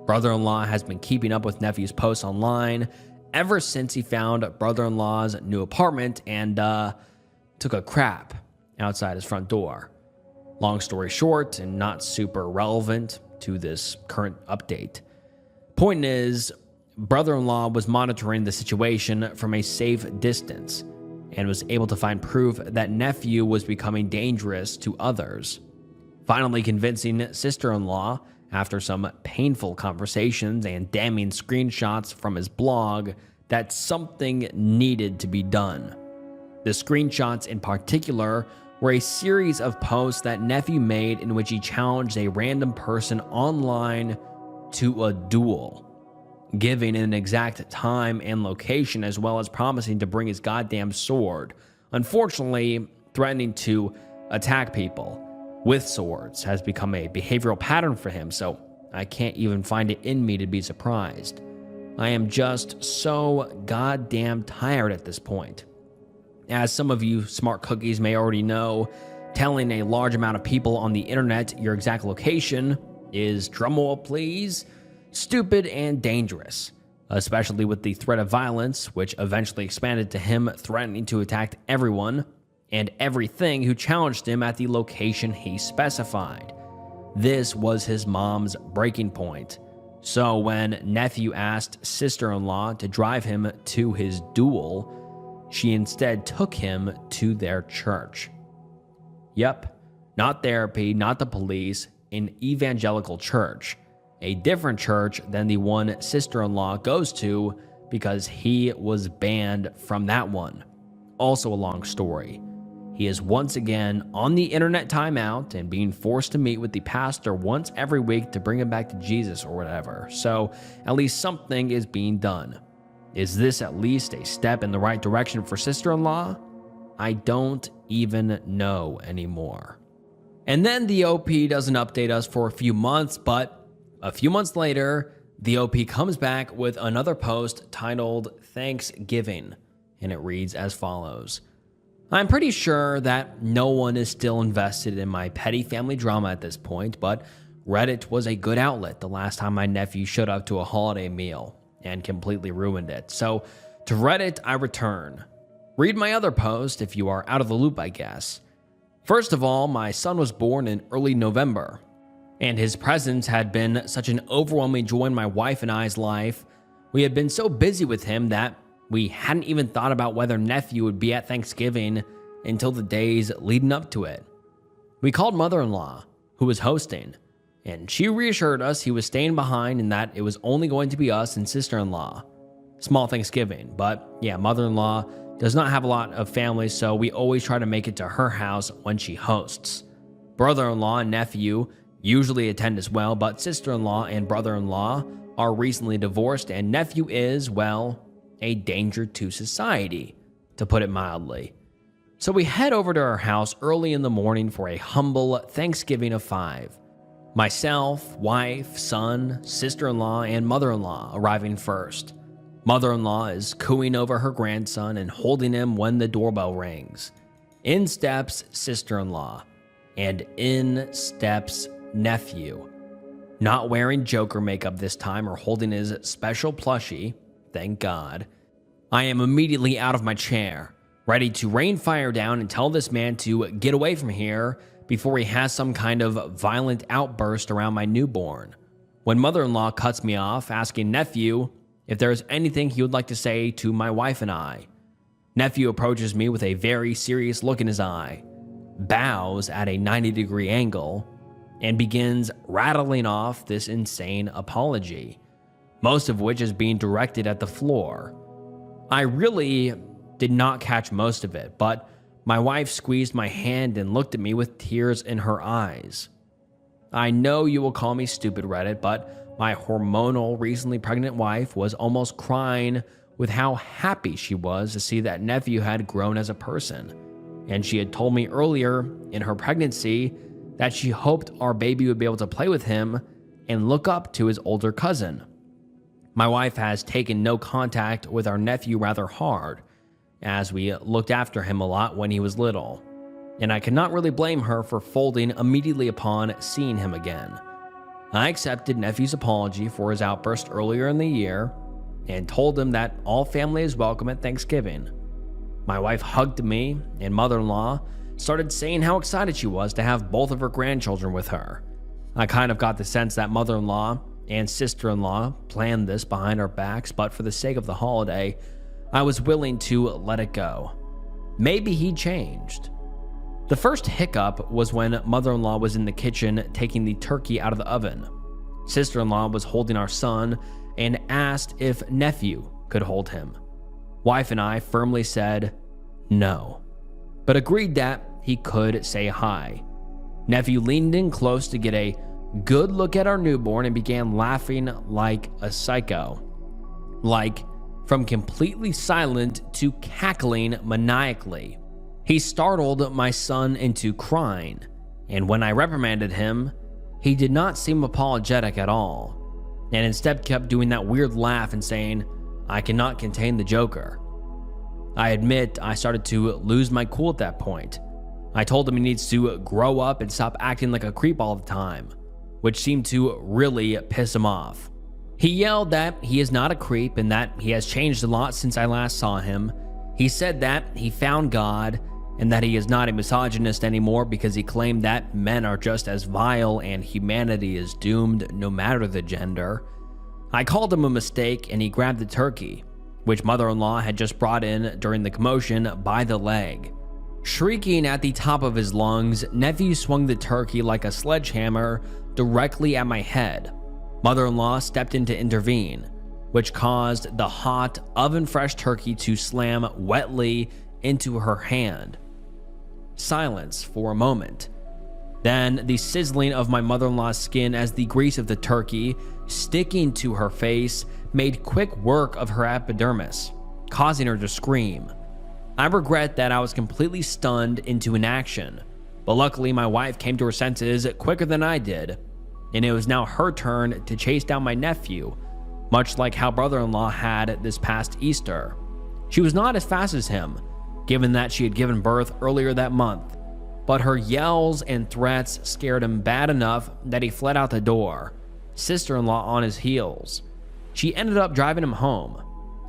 Brother-in-law has been keeping up with nephew's posts online ever since he found brother-in-law's new apartment and took a crap outside his front door. Long story short, and not super relevant to this current update. Point is, brother-in-law was monitoring the situation from a safe distance and was able to find proof that nephew was becoming dangerous to others. Finally convincing sister-in-law, after some painful conversations and damning screenshots from his blog, that something needed to be done. The screenshots in particular were a series of posts that nephew made in which he challenged a random person online to a duel, giving an exact time and location as well as promising to bring his goddamn sword. Unfortunately, threatening to attack people with swords has become a behavioral pattern for him, so I can't even find it in me to be surprised. I am just so goddamn tired at this point. As some of you smart cookies may already know, telling a large amount of people on the internet your exact location is, drumroll please, stupid and dangerous, especially with the threat of violence, which eventually expanded to him threatening to attack everyone and everything who challenged him at the location he specified. This was his mom's breaking point. So when nephew asked sister-in-law to drive him to his duel, she instead took him to their church. Yep, not therapy, not the police, an evangelical church. A different church than the one sister-in-law goes to because he was banned from that one. Also a long story. He is once again on the internet timeout and being forced to meet with the pastor once every week to bring him back to Jesus or whatever. So at least something is being done. Is this at least a step in the right direction for sister-in-law? I don't even know anymore. And then the OP doesn't update us for a few months, but a few months later, The OP comes back with another post titled Thanksgiving, and it reads as follows. I'm pretty sure that no one is still invested in my petty family drama at this point, but Reddit was a good outlet the last time my nephew showed up to a holiday meal and completely ruined it. So to Reddit, I return. Read my other post if you are out of the loop, I guess. First of all, my son was born in early November, and his presence had been such an overwhelming joy in my wife and I's life. We had been so busy with him that we hadn't even thought about whether nephew would be at Thanksgiving until the days leading up to it. We called mother-in-law, who was hosting, and she reassured us he was staying behind and that it was only going to be us and sister-in-law. Small Thanksgiving, but yeah, mother-in-law does not have a lot of family, so we always try to make it to her house when she hosts. Brother-in-law and nephew usually attend as well, but sister-in-law and brother-in-law are recently divorced, and nephew is, well, a danger to society, to put it mildly. So we head over to her house early in the morning for a humble Thanksgiving of 5. Myself, wife, son, sister-in-law, and mother-in-law arriving first. Mother-in-law is cooing over her grandson and holding him when the doorbell rings. In steps sister-in-law, and in steps nephew. Not wearing Joker makeup this time or holding his special plushie, thank God. I am immediately out of my chair, ready to rain fire down and tell this man to get away from here before he has some kind of violent outburst around my newborn. When mother-in-law cuts me off, asking nephew if there is anything he would like to say to my wife and I. Nephew approaches me with a very serious look in his eye, bows at a 90-degree angle, and begins rattling off this insane apology, most of which is being directed at the floor. I really did not catch most of it, but my wife squeezed my hand and looked at me with tears in her eyes. I know you will call me stupid, Reddit, but my hormonal, recently pregnant wife was almost crying with how happy she was to see that nephew had grown as a person. And she had told me earlier in her pregnancy that she hoped our baby would be able to play with him and look up to his older cousin. My wife has taken no contact with our nephew rather hard, as we looked after him a lot when he was little, and I cannot really blame her for folding immediately upon seeing him again. I accepted nephew's apology for his outburst earlier in the year and told him that all family is welcome at Thanksgiving. My wife hugged me, and mother-in-law started saying how excited she was to have both of her grandchildren with her. I kind of got the sense that mother-in-law and sister-in-law planned this behind our backs, but for the sake of the holiday, I was willing to let it go. Maybe he changed. The first hiccup was when mother-in-law was in the kitchen taking the turkey out of the oven. Sister-in-law was holding our son and asked if nephew could hold him. Wife and I firmly said no, but agreed that he could say hi. Nephew leaned in close to get a good look at our newborn and began laughing like a psycho. Like, from completely silent to cackling maniacally. He startled my son into crying, and when I reprimanded him, he did not seem apologetic at all, and instead kept doing that weird laugh and saying, "I cannot contain the Joker." I admit I started to lose my cool at that point. I told him he needs to grow up and stop acting like a creep all the time, which seemed to really piss him off. He yelled that he is not a creep and that he has changed a lot since I last saw him. He said that he found God and that he is not a misogynist anymore because he claimed that men are just as vile and humanity is doomed no matter the gender. I called him a mistake and he grabbed the turkey, which mother-in-law had just brought in during the commotion, by the leg. Shrieking at the top of his lungs, nephew swung the turkey like a sledgehammer directly at my head. Mother-in-law stepped in to intervene, which caused the hot, oven-fresh turkey to slam wetly into her hand. Silence for a moment. Then the sizzling of my mother-in-law's skin as the grease of the turkey, sticking to her face, made quick work of her epidermis, causing her to scream. I regret that I was completely stunned into inaction, but luckily my wife came to her senses quicker than I did, and it was now her turn to chase down my nephew, much like how brother-in-law had this past Easter. She was not as fast as him, given that she had given birth earlier that month, but her yells and threats scared him bad enough that he fled out the door, sister-in-law on his heels. She ended up driving him home,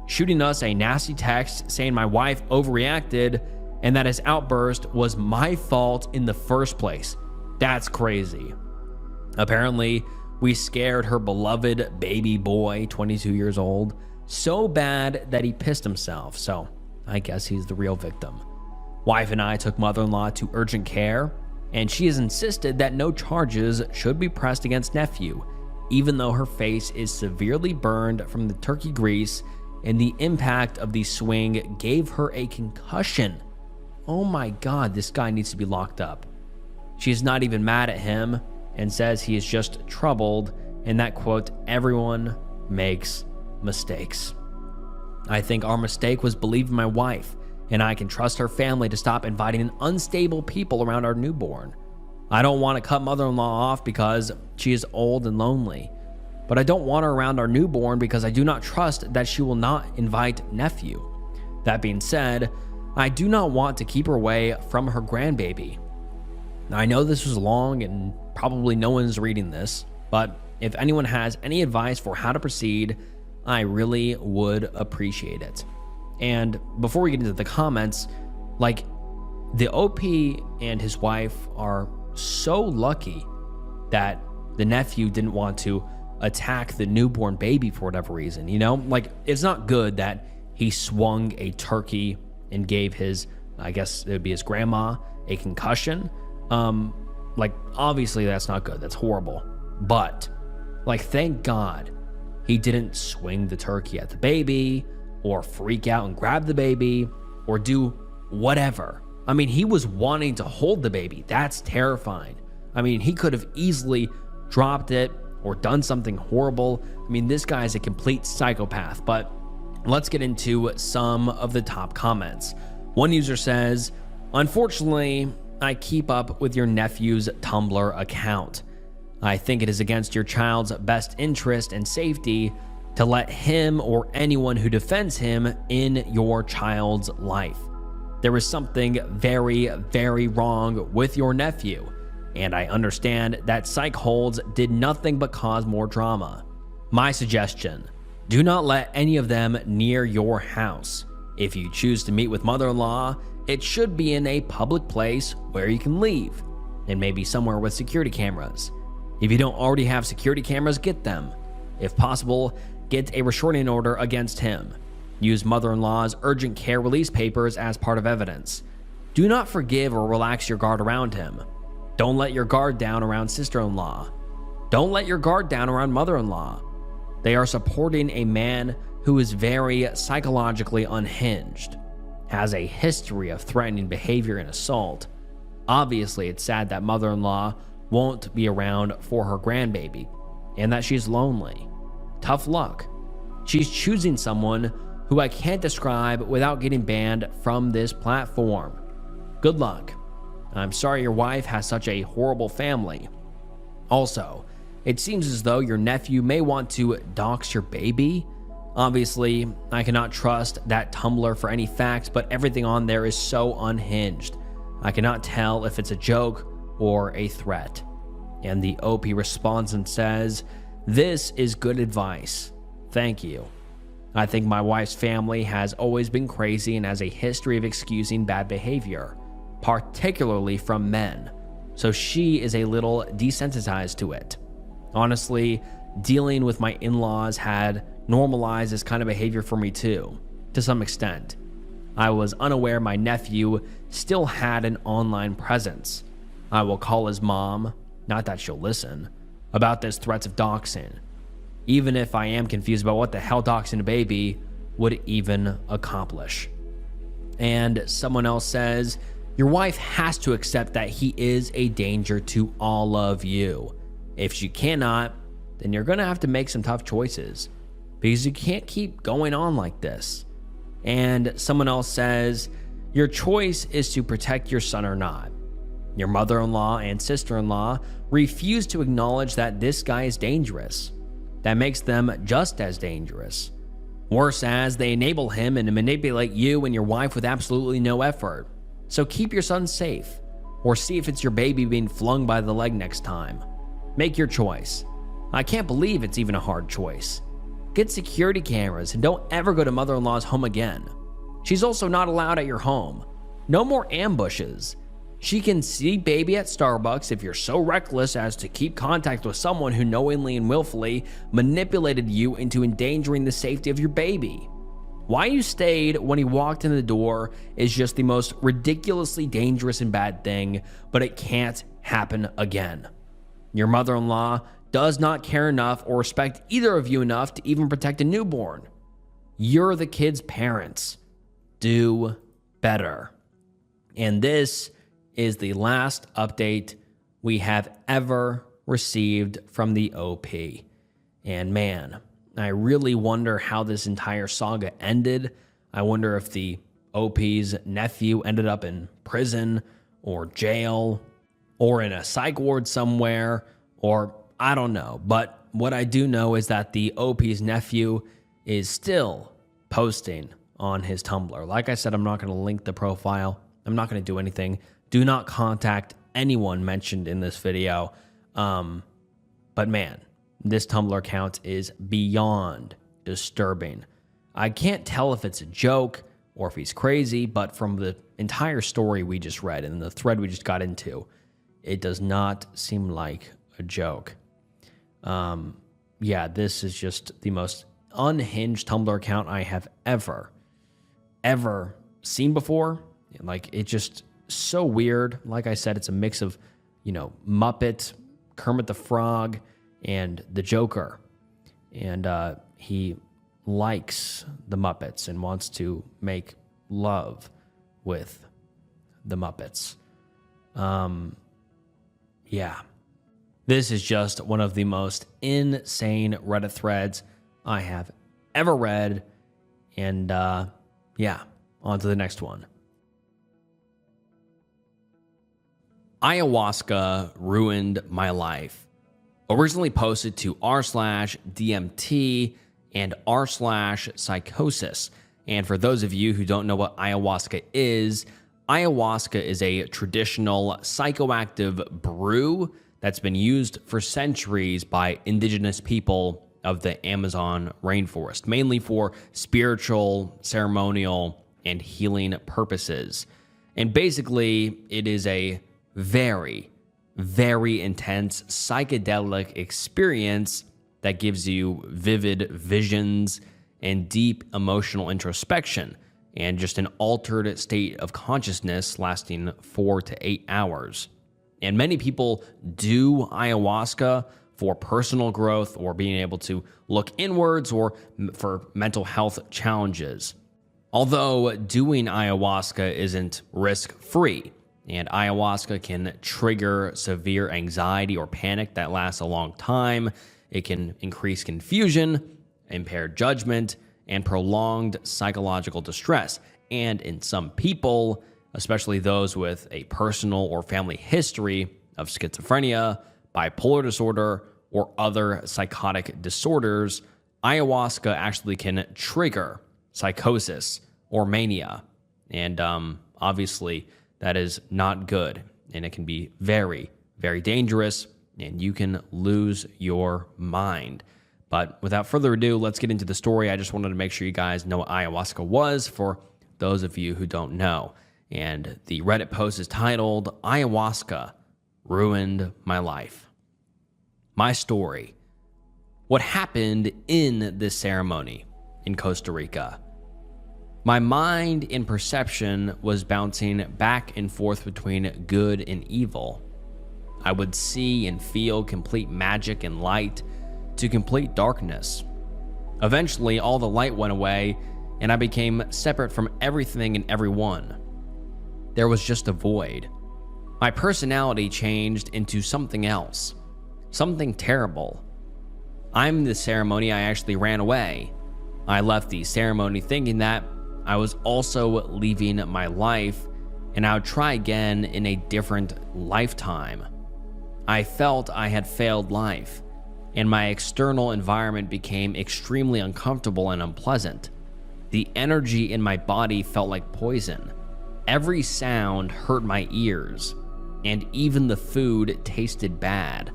shooting us a nasty text saying my wife overreacted and that his outburst was my fault in the first place. That's crazy. Apparently, we scared her beloved baby boy, 22 years old, so bad that he pissed himself, so I guess he's the real victim. Wife and I took mother-in-law to urgent care, and she has insisted that no charges should be pressed against nephew, even though her face is severely burned from the turkey grease and the impact of the swing gave her a concussion. Oh my God, this guy needs to be locked up. She is not even mad at him and says he is just troubled and that, quote, everyone makes mistakes. I think our mistake was believing my wife, and I can trust her family to stop inviting unstable people around our newborn. I don't want to cut mother-in-law off because she is old and lonely, but I don't want her around our newborn because I do not trust that she will not invite nephew. That being said, I do not want to keep her away from her grandbaby. I know this was long and probably no one's reading this, but if anyone has any advice for how to proceed, I really would appreciate it. And before we get into the comments, like, the OP and his wife are so lucky that the nephew didn't want to attack the newborn baby for whatever reason, you know? Like, it's not good that he swung a turkey and gave his, I guess it would be his grandma, a concussion. Like, obviously that's not good. That's horrible. But, like, thank God he didn't swing the turkey at the baby or freak out and grab the baby or do whatever. I mean, he was wanting to hold the baby. That's terrifying. I mean, he could have easily dropped it or done something horrible. I mean, this guy is a complete psychopath. But let's get into some of the top comments. One user says, unfortunately, I keep up with your nephew's Tumblr account. I think it is against your child's best interest and safety to let him or anyone who defends him in your child's life. There is something very, very wrong with your nephew, and I understand that psych holds did nothing but cause more drama. My suggestion, do not let any of them near your house. If you choose to meet with mother-in-law, it should be in a public place where you can leave, and maybe somewhere with security cameras. If you don't already have security cameras, get them. If possible, get a restraining order against him. Use mother-in-law's urgent care release papers as part of evidence. Do not forgive or relax your guard around him. Don't let your guard down around sister-in-law. Don't let your guard down around mother-in-law. They are supporting a man who is very psychologically unhinged, has a history of threatening behavior and assault. Obviously, it's sad that mother-in-law won't be around for her grandbaby and that she's lonely. Tough luck. She's choosing someone who I can't describe without getting banned from this platform. Good luck. I'm sorry your wife has such a horrible family. Also, it seems as though your nephew may want to dox your baby. Obviously, I cannot trust that Tumblr for any facts, but everything on there is so unhinged. I cannot tell if it's a joke or a threat. And the OP responds and says, this is good advice. Thank you. I think my wife's family has always been crazy and has a history of excusing bad behavior, particularly from men. So she is a little desensitized to it. Honestly, dealing with my in-laws had normalized this kind of behavior for me too, to some extent. I was unaware my nephew still had an online presence. I will call his mom, not that she'll listen, about this threats of doxing, even if I am confused about what the hell doxing a baby would even accomplish. And someone else says, your wife has to accept that he is a danger to all of you. If she cannot, then you're gonna have to make some tough choices because you can't keep going on like this. And someone else says, your choice is to protect your son or not. Your mother-in-law and sister-in-law refuse to acknowledge that this guy is dangerous. that makes them just as dangerous. Worse, as they enable him and manipulate you and your wife with absolutely no effort. So keep your son safe, or see if it's your baby being flung by the leg next time. Make your choice. I can't believe it's even a hard choice. Get security cameras and don't ever go to mother-in-law's home again. She's also not allowed at your home. No more ambushes. She can see baby at Starbucks if you're so reckless as to keep contact with someone who knowingly and willfully manipulated you into endangering the safety of your baby. Why you stayed when he walked in the door is just the most ridiculously dangerous and bad thing, but it can't happen again. Your mother-in-law does not care enough or respect either of you enough to even protect a newborn. You're the kid's parents. Do better. And this is the last update we have ever received from the OP. And man, I really wonder how this entire saga ended. I wonder if the OP's nephew ended up in prison or jail or in a psych ward somewhere, or I don't know. But what I do know is that the OP's nephew is still posting on his Tumblr. Like I said, I'm not going to link the profile. I'm not going to do anything. Do not contact anyone mentioned in this video. But man, this Tumblr account is beyond disturbing. I can't tell if it's a joke or if he's crazy, but from the entire story we just read and the thread we just got into, it does not seem like a joke. Yeah, this is just the most unhinged Tumblr account I have ever seen before. Like, it just so weird. Like I said, it's a mix of, Muppet, Kermit the Frog, and the Joker. And he likes the Muppets and wants to make love with the Muppets. Yeah. This is just one of the most insane Reddit threads I have ever read. And yeah, on to the next one. Ayahuasca ruined my life. Originally posted to r/DMT and r/psychosis. And for those of you who don't know what ayahuasca is a traditional psychoactive brew that's been used for centuries by indigenous people of the Amazon rainforest, mainly for spiritual, ceremonial, and healing purposes. And basically, it is a very, very intense psychedelic experience that gives you vivid visions and deep emotional introspection and just an altered state of consciousness lasting 4 to 8 hours. And many people do ayahuasca for personal growth or being able to look inwards or for mental health challenges. Although doing ayahuasca isn't risk-free, and ayahuasca can trigger severe anxiety or panic that lasts a long time. It can increase confusion, impaired judgment, and prolonged psychological distress. And in some people, especially those with a personal or family history of schizophrenia, bipolar disorder, or other psychotic disorders, ayahuasca actually can trigger psychosis or mania. And obviously, that is not good, and it can be very, very dangerous, and you can lose your mind. But without further ado, let's get into the story. I just wanted to make sure you guys know what ayahuasca was for those of you who don't know. And the Reddit post is titled, Ayahuasca Ruined My Life. My story. What happened in this ceremony in Costa Rica? My mind and perception was bouncing back and forth between good and evil. I would see and feel complete magic and light to complete darkness. Eventually, all the light went away, and I became separate from everything and everyone. There was just a void. My personality changed into something else, something terrible. In the ceremony, I actually ran away. I left the ceremony thinking that I was also leaving my life, and I would try again in a different lifetime. I felt I had failed life, and my external environment became extremely uncomfortable and unpleasant. The energy in my body felt like poison. Every sound hurt my ears, and even the food tasted bad.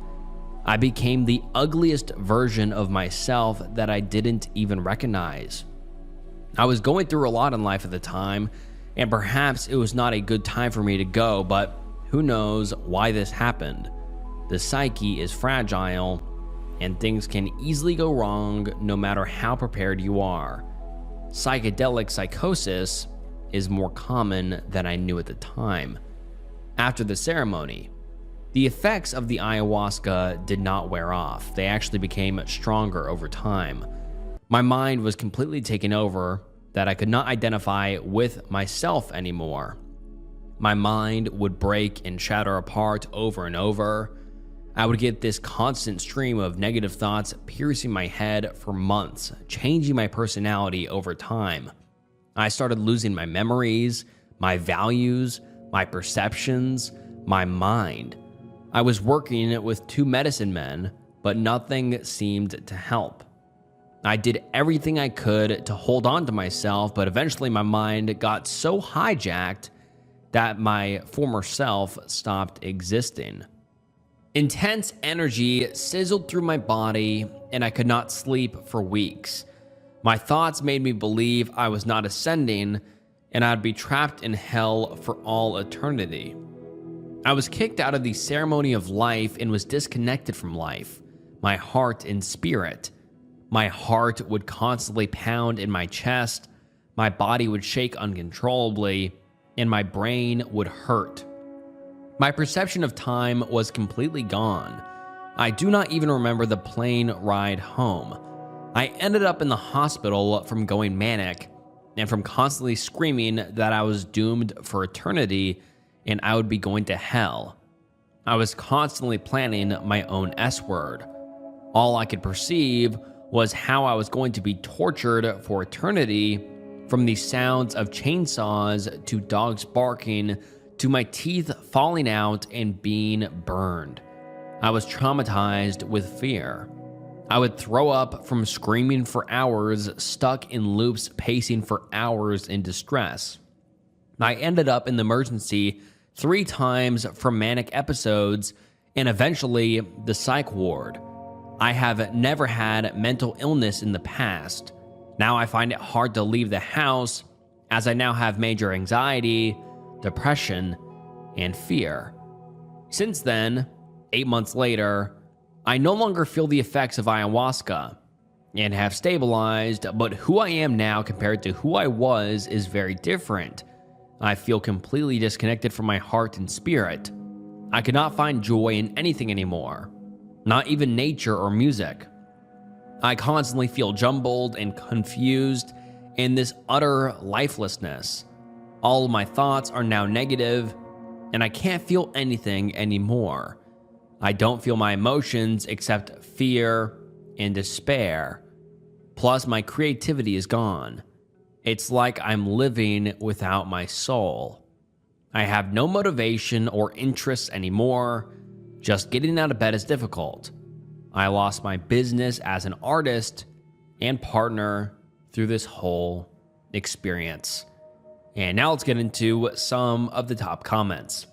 I became the ugliest version of myself that I didn't even recognize. I was going through a lot in life at the time, and perhaps it was not a good time for me to go, but who knows why this happened. The psyche is fragile, and things can easily go wrong no matter how prepared you are. Psychedelic psychosis is more common than I knew at the time. After the ceremony, the effects of the ayahuasca did not wear off. They actually became stronger over time. My mind was completely taken over that I could not identify with myself anymore. My mind would break and shatter apart over and over. I would get this constant stream of negative thoughts piercing my head for months, changing my personality over time. I started losing my memories, my values, my perceptions, my mind. I was working with 2 medicine men, but nothing seemed to help. I did everything I could to hold on to myself, but eventually my mind got so hijacked that my former self stopped existing. Intense energy sizzled through my body, and I could not sleep for weeks. My thoughts made me believe I was not ascending, and I'd be trapped in hell for all eternity. I was kicked out of the ceremony of life and was disconnected from life, my heart and spirit. My heart would constantly pound in my chest, my body would shake uncontrollably, and my brain would hurt. My perception of time was completely gone. I do not even remember the plane ride home. I ended up in the hospital from going manic and from constantly screaming that I was doomed for eternity and I would be going to hell. I was constantly planning my own S-word. All I could perceive was how I was going to be tortured for eternity, from the sounds of chainsaws to dogs barking to my teeth falling out and being burned. I was traumatized with fear. I would throw up from screaming for hours, stuck in loops, pacing for hours in distress. I ended up in the emergency 3 times for manic episodes and eventually the psych ward. I have never had mental illness in the past. Now I find it hard to leave the house as I now have major anxiety, depression, and fear. Since then, 8 months later, I no longer feel the effects of ayahuasca and have stabilized, but who I am now compared to who I was is very different. I feel completely disconnected from my heart and spirit. I cannot find joy in anything anymore, not even nature or music. I constantly feel jumbled and confused in this utter lifelessness. All of my thoughts are now negative, and I can't feel anything anymore. I don't feel my emotions except fear and despair. Plus, my creativity is gone. It's like I'm living without my soul. I have no motivation or interests anymore. Just getting out of bed is difficult. I lost my business as an artist and partner through this whole experience. And now let's get into some of the top comments.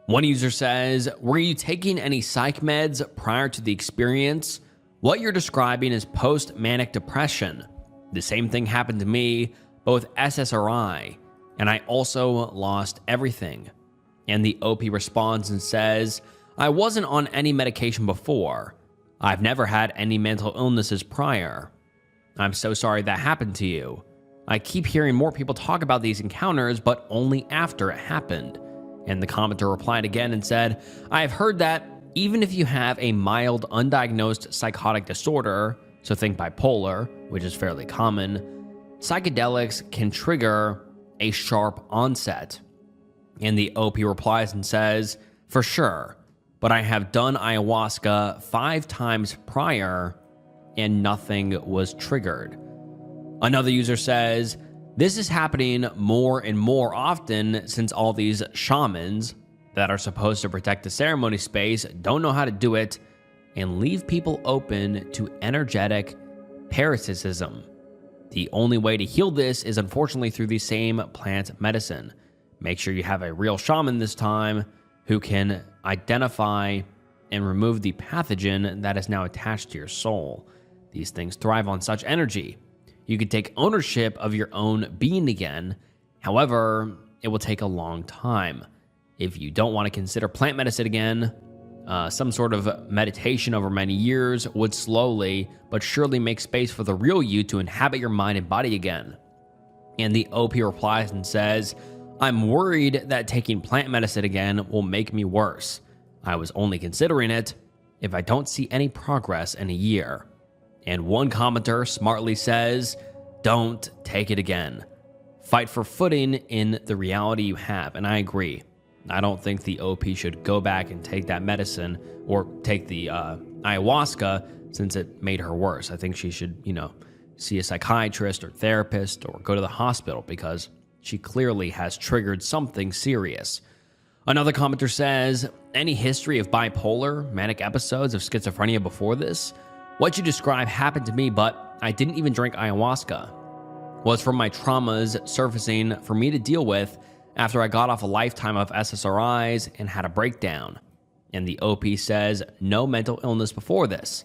One user says, were you taking any psych meds prior to the experience? What you're describing is post-manic depression. The same thing happened to me, both SSRI, and I also lost everything. And the OP responds and says, I wasn't on any medication before. I've never had any mental illnesses prior. I'm so sorry that happened to you. I keep hearing more people talk about these encounters, but only after it happened. And the commenter replied again and said, I have heard that even if you have a mild undiagnosed psychotic disorder, so think bipolar, which is fairly common, psychedelics can trigger a sharp onset. And the OP replies and says, for sure, but I have done ayahuasca 5 times prior and nothing was triggered. Another user says, this is happening more and more often since all these shamans that are supposed to protect the ceremony space don't know how to do it, and leave people open to energetic parasitism. The only way to heal this is unfortunately through the same plant medicine. Make sure you have a real shaman this time who can identify and remove the pathogen that is now attached to your soul. These things thrive on such energy. You can take ownership of your own being again. However, it will take a long time. If you don't want to consider plant medicine again, some sort of meditation over many years would slowly but surely make space for the real you to inhabit your mind and body again. And the OP replies and says, I'm worried that taking plant medicine again will make me worse. I was only considering it if I don't see any progress in a year. And one commenter smartly says, don't take it again. Fight for footing in the reality you have. And I agree. I don't think the OP should go back and take that medicine or take the ayahuasca since it made her worse. I think she should, see a psychiatrist or therapist or go to the hospital because she clearly has triggered something serious. Another commenter says, any history of bipolar, manic episodes of schizophrenia before this? What you describe happened to me, but I didn't even drink ayahuasca. Was from my traumas surfacing for me to deal with after I got off a lifetime of SSRIs and had a breakdown. And the OP says, no mental illness before this.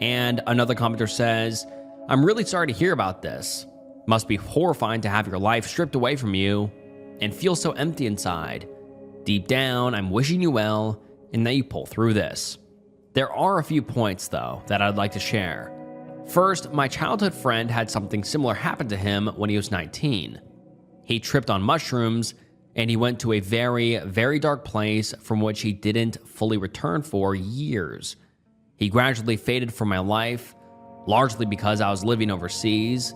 And another commenter says, I'm really sorry to hear about this. Must be horrifying to have your life stripped away from you and feel so empty inside. Deep down, I'm wishing you well and that you pull through this. There are a few points, though, that I'd like to share. First, my childhood friend had something similar happen to him when he was 19. He tripped on mushrooms and he went to a very, very dark place from which he didn't fully return for years. He gradually faded from my life, largely because I was living overseas.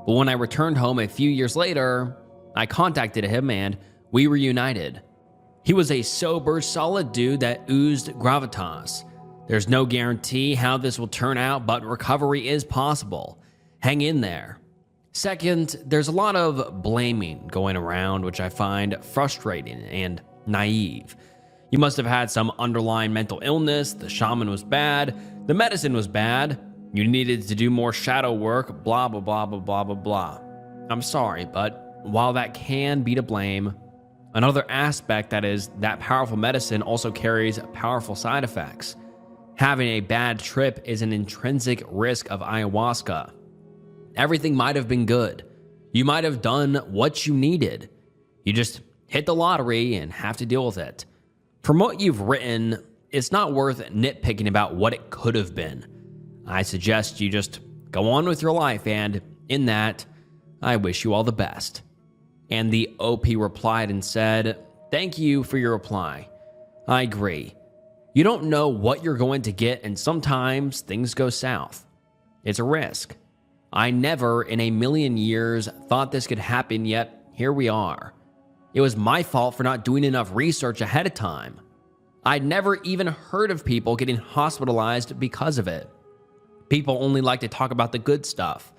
But when I returned home a few years later, I contacted him and we reunited. He was a sober, solid dude that oozed gravitas. There's no guarantee how this will turn out, but recovery is possible. Hang in there. Second, there's a lot of blaming going around, which I find frustrating and naive. You must have had some underlying mental illness, the shaman was bad, the medicine was bad, you needed to do more shadow work, blah, blah, blah, blah, blah, blah, blah. I'm sorry, but while that can be to blame, another aspect that is that powerful medicine also carries powerful side effects. Having a bad trip is an intrinsic risk of ayahuasca. Everything might have been good. You might have done what you needed. You just hit the lottery and have to deal with it. From what you've written, it's not worth nitpicking about what it could have been. I suggest you just go on with your life, and in that, I wish you all the best. And the OP replied and said, thank you for your reply. I agree. You don't know what you're going to get, and sometimes things go south. It's a risk. I never in a million years thought this could happen, yet here we are. It was my fault for not doing enough research ahead of time. I'd never even heard of people getting hospitalized because of it. People only like to talk about the good stuff.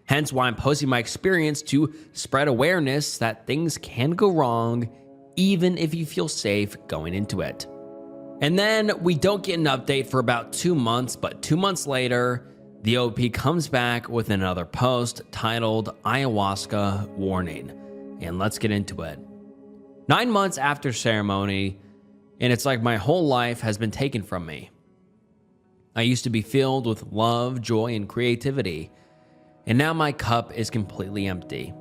Hence why I'm posting my experience to spread awareness that things can go wrong even if you feel safe going into it. And then we don't get an update for about 2 months, but 2 months later, the OP comes back with another post titled Ayahuasca Warning. And let's get into it. 9 months after ceremony, and it's like my whole life has been taken from me. I used to be filled with love, joy, and creativity, and now my cup is completely empty.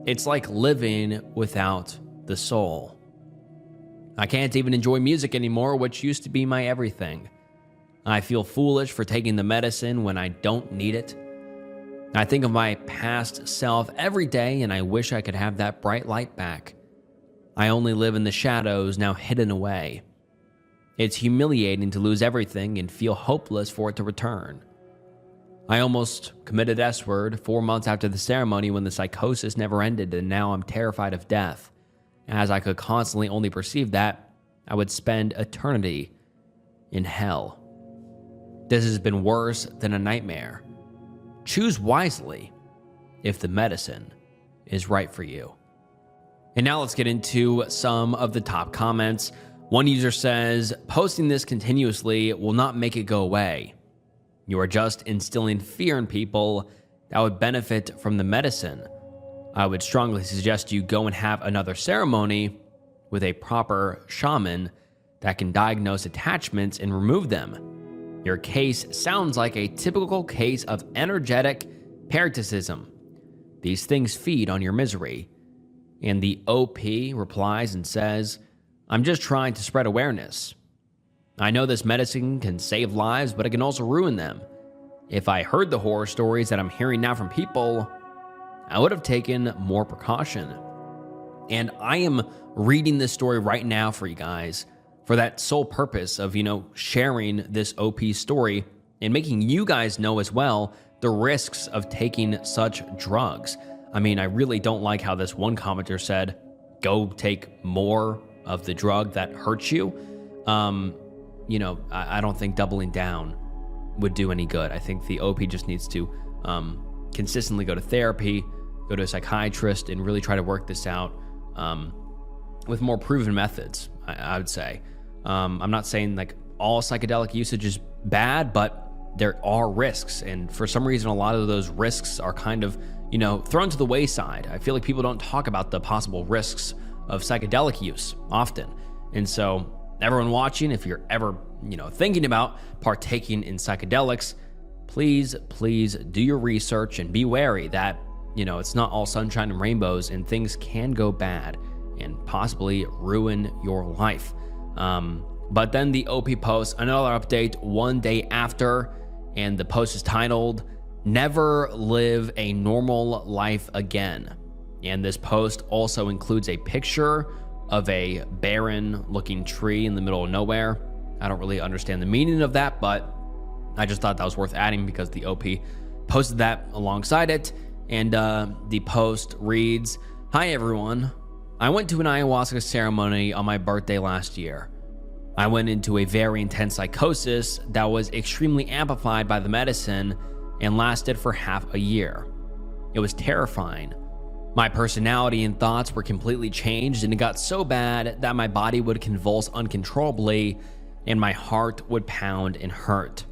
It's like living without the soul. I can't even enjoy music anymore, which used to be my everything. I feel foolish for taking the medicine when I don't need it. I think of my past self every day, and I wish I could have that bright light back. I only live in the shadows, now hidden away. It's humiliating to lose everything and feel hopeless for it to return. I almost committed S-word 4 months after the ceremony when the psychosis never ended, and now I'm terrified of death, as I could constantly only perceive that I would spend eternity in hell. This has been worse than a nightmare. Choose wisely if the medicine is right for you. And now let's get into some of the top comments. One user says, posting this continuously will not make it go away. You are just instilling fear in people that would benefit from the medicine. I would strongly suggest you go and have another ceremony with a proper shaman that can diagnose attachments and remove them. Your case sounds like a typical case of energetic parasitism. These things feed on your misery. And the OP replies and says, I'm just trying to spread awareness. I know this medicine can save lives, but it can also ruin them. If I heard the horror stories that I'm hearing now from people, I would have taken more precaution. And I am reading this story right now for you guys for that sole purpose of, sharing this OP story and making you guys know as well the risks of taking such drugs. I mean, I really don't like how this one commenter said, go take more of the drug that hurts you. I don't think doubling down would do any good. I think the OP just needs to consistently go to therapy, go to a psychiatrist, and really try to work this out with more proven methods, I would say. I'm not saying like all psychedelic usage is bad, but there are risks. And for some reason, a lot of those risks are kind of, thrown to the wayside. I feel like people don't talk about the possible risks of psychedelic use often. And so everyone watching, if you're ever, thinking about partaking in psychedelics, please do your research and be wary that, it's not all sunshine and rainbows and things can go bad and possibly ruin your life. But then the OP posts another update one day after, and the post is titled, Never Live a Normal Life Again. And this post also includes a picture of a barren looking tree in the middle of nowhere. I don't really understand the meaning of that, but I just thought that was worth adding because the OP posted that alongside it. And the post reads, Hi everyone. I went to an ayahuasca ceremony on my birthday last year. I went into a very intense psychosis that was extremely amplified by the medicine and lasted for half a year. It was terrifying. My personality and thoughts were completely changed, and it got so bad that my body would convulse uncontrollably and my heart would pound and hurt.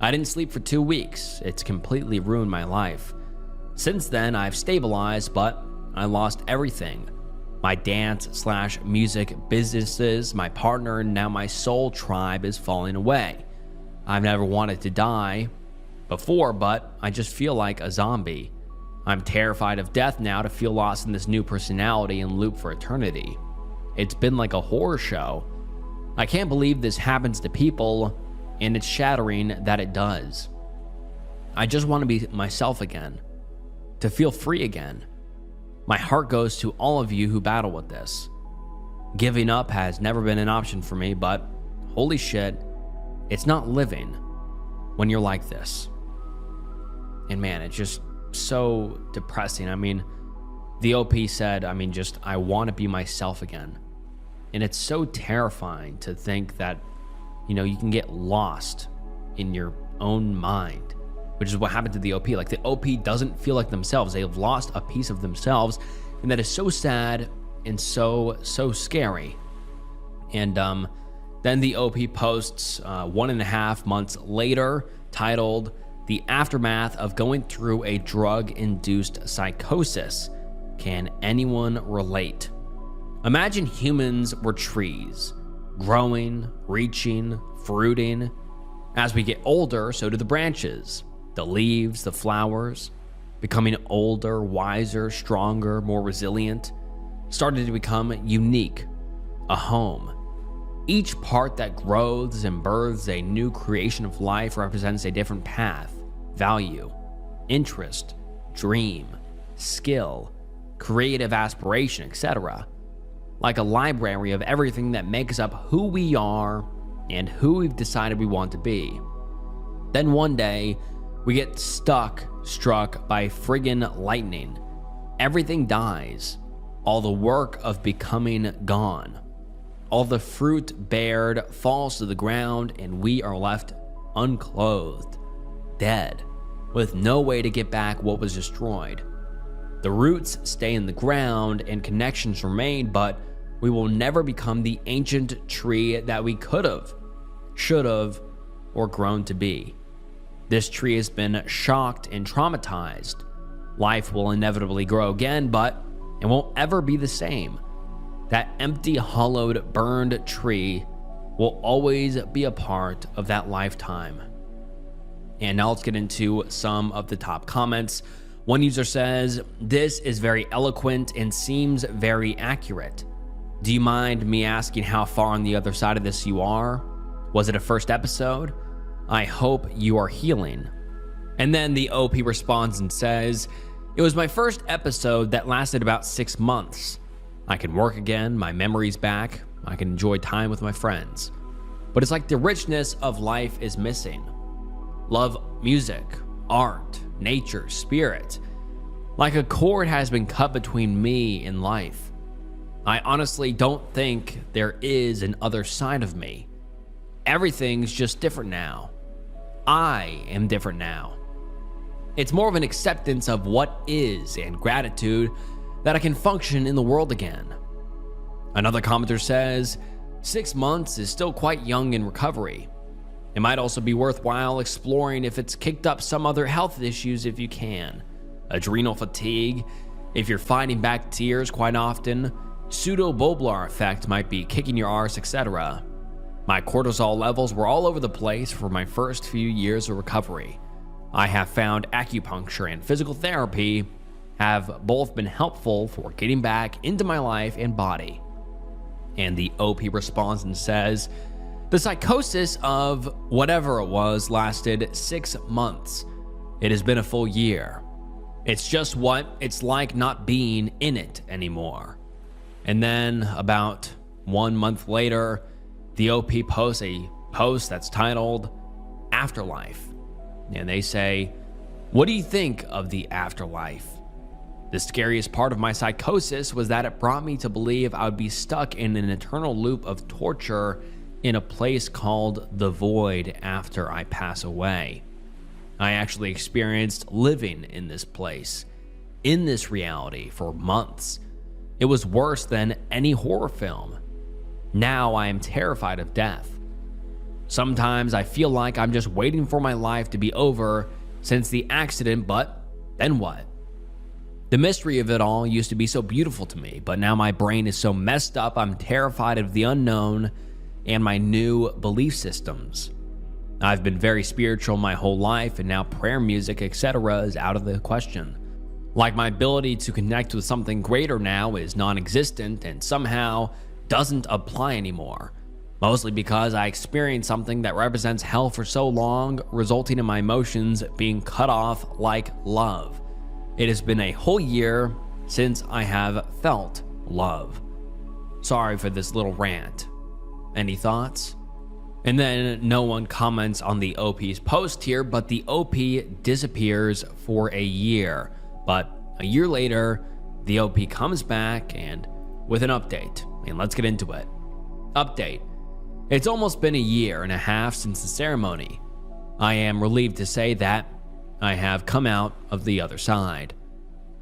I didn't sleep for 2 weeks. It's completely ruined my life. Since then, I've stabilized, but I lost everything. My dance/music businesses, my partner, and now my soul tribe is falling away. I've never wanted to die before, but I just feel like a zombie. I'm terrified of death now to feel lost in this new personality and loop for eternity. It's been like a horror show. I can't believe this happens to people, and it's shattering that it does. I just want to be myself again, to feel free again. My heart goes to all of you who battle with this. Giving up has never been an option for me, but holy shit, it's not living when you're like this. And man, it's just so depressing. I mean, the OP said, I want to be myself again. And it's so terrifying to think that, you can get lost in your own mind, which is what happened to the OP. Like, the OP doesn't feel like themselves. They have lost a piece of themselves, and that is so sad and so scary. And then the OP posts 1.5 months later, titled, The Aftermath of Going Through a Drug-Induced Psychosis. Can anyone relate? Imagine humans were trees, growing, reaching, fruiting. As we get older, so do the branches, the leaves, the flowers, becoming older, wiser, stronger, more resilient, started to become unique, a home. Each part that grows and births a new creation of life represents a different path, value, interest, dream, skill, creative aspiration, etc. Like a library of everything that makes up who we are and who we've decided we want to be. Then one day, we get struck by friggin' lightning. Everything dies. All the work of becoming gone. All the fruit bared falls to the ground, and we are left unclothed, dead, with no way to get back what was destroyed. The roots stay in the ground and connections remain, but we will never become the ancient tree that we could have, should have, or grown to be. This tree has been shocked and traumatized. Life will inevitably grow again, but it won't ever be the same. That empty, hollowed, burned tree will always be a part of that lifetime. And now let's get into some of the top comments. One user says, "This is very eloquent and seems very accurate. Do you mind me asking how far on the other side of this you are? Was it a first episode? I hope you are healing." And then the OP responds and says, "It was my first episode that lasted about 6 months. I can work again, my memory's back, I can enjoy time with my friends. But it's like the richness of life is missing. Love music, art, nature, spirit. Like a cord has been cut between me and life. I honestly don't think there is an other side of me. Everything's just different now. I am different now. It's more of an acceptance of what is and gratitude that I can function in the world again." Another commenter says, "6 months is still quite young in recovery. It might also be worthwhile exploring if it's kicked up some other health issues if you can. Adrenal fatigue, if you're fighting back tears quite often, pseudo-bulbar effect might be kicking your arse, etc. My cortisol levels were all over the place for my first few years of recovery. I have found acupuncture and physical therapy have both been helpful for getting back into my life and body." And the OP responds and says, "The psychosis of whatever it was lasted 6 months. It has been a full year. It's just what it's like not being in it anymore." And then about 1 month later, the OP posts a post that's titled "Afterlife." And they say, "What do you think of the afterlife? The scariest part of my psychosis was that it brought me to believe I would be stuck in an eternal loop of torture in a place called the void after I pass away. I actually experienced living in this place, in this reality, for months. It was worse than any horror film. Now I am terrified of death. Sometimes I feel like I'm just waiting for my life to be over since the accident, but then what? The mystery of it all used to be so beautiful to me, but now my brain is so messed up I'm terrified of the unknown and my new belief systems. I've been very spiritual my whole life, and now prayer music, etc. is out of the question. Like my ability to connect with something greater now is non-existent and somehow doesn't apply anymore. Mostly because I experienced something that represents hell for so long, resulting in my emotions being cut off like love. It has been a whole year since I have felt love. Sorry for this little rant. Any thoughts?" And then no one comments on the OP's post here, but the OP disappears for a year. But a year later, the OP comes back and with an update, and let's get into it. Update. It's almost been a year and a half since the ceremony. I am relieved to say that I have come out of the other side.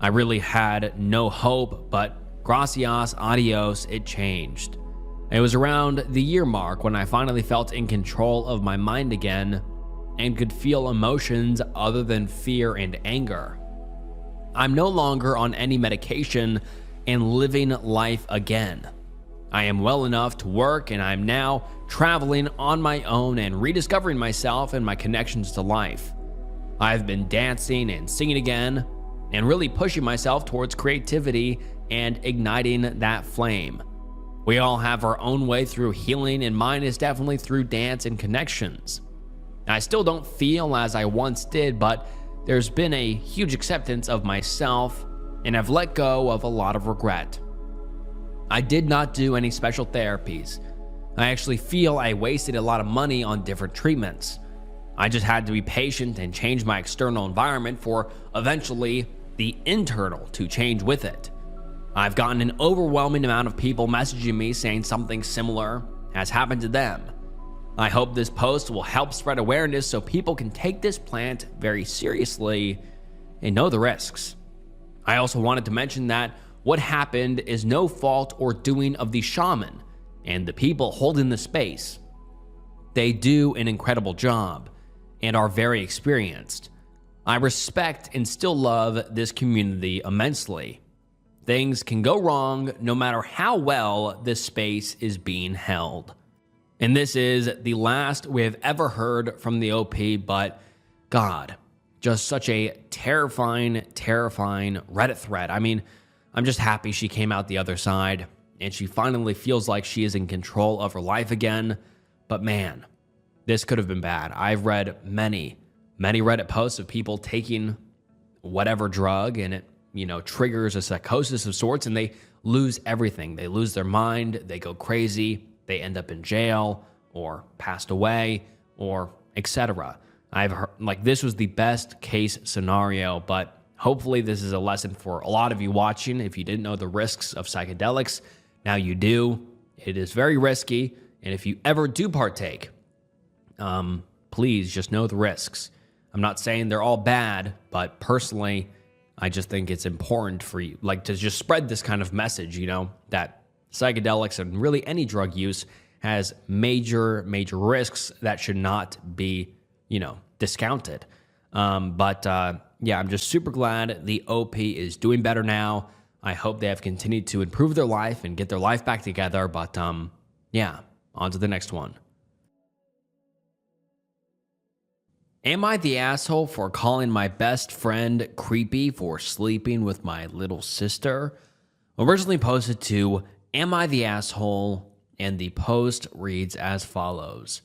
I really had no hope, but gracias a Dios, it changed. It was around the year mark when I finally felt in control of my mind again and could feel emotions other than fear and anger. I'm no longer on any medication and living life again. I am well enough to work, and I'm now traveling on my own and rediscovering myself and my connections to life. I've been dancing and singing again and really pushing myself towards creativity and igniting that flame. We all have our own way through healing, and mine is definitely through dance and connections. I still don't feel as I once did, but there's been a huge acceptance of myself, and I've let go of a lot of regret. I did not do any special therapies. I actually feel I wasted a lot of money on different treatments. I just had to be patient and change my external environment for eventually the internal to change with it. I've gotten an overwhelming amount of people messaging me saying something similar has happened to them. I hope this post will help spread awareness so people can take this plant very seriously and know the risks. I also wanted to mention that what happened is no fault or doing of the shaman and the people holding the space. They do an incredible job and are very experienced. I respect and still love this community immensely. Things can go wrong no matter how well this space is being held. And this is the last we have ever heard from the OP, but God, just such a terrifying Reddit thread. I mean, I'm just happy she came out the other side and she finally feels like she is in control of her life again. But man, this could have been bad. I've read many Reddit posts of people taking whatever drug and it, triggers a psychosis of sorts and they lose everything. They lose their mind, they go crazy, they end up in jail or passed away or etc. I've heard this was the best case scenario, but hopefully this is a lesson for a lot of you watching. If you didn't know the risks of psychedelics, now you do. It is very risky, and if you ever do partake, please just know the risks. I'm not saying they're all bad, but personally, I just think it's important for you, to just spread this kind of message, that psychedelics and really any drug use has major risks that should not be, discounted. Yeah, I'm just super glad the OP is doing better now. I hope they have continued to improve their life and get their life back together. But yeah, on to the next one. Am I the asshole for calling my best friend creepy for sleeping with my little sister? Originally posted to Am I the Asshole? And the post reads as follows.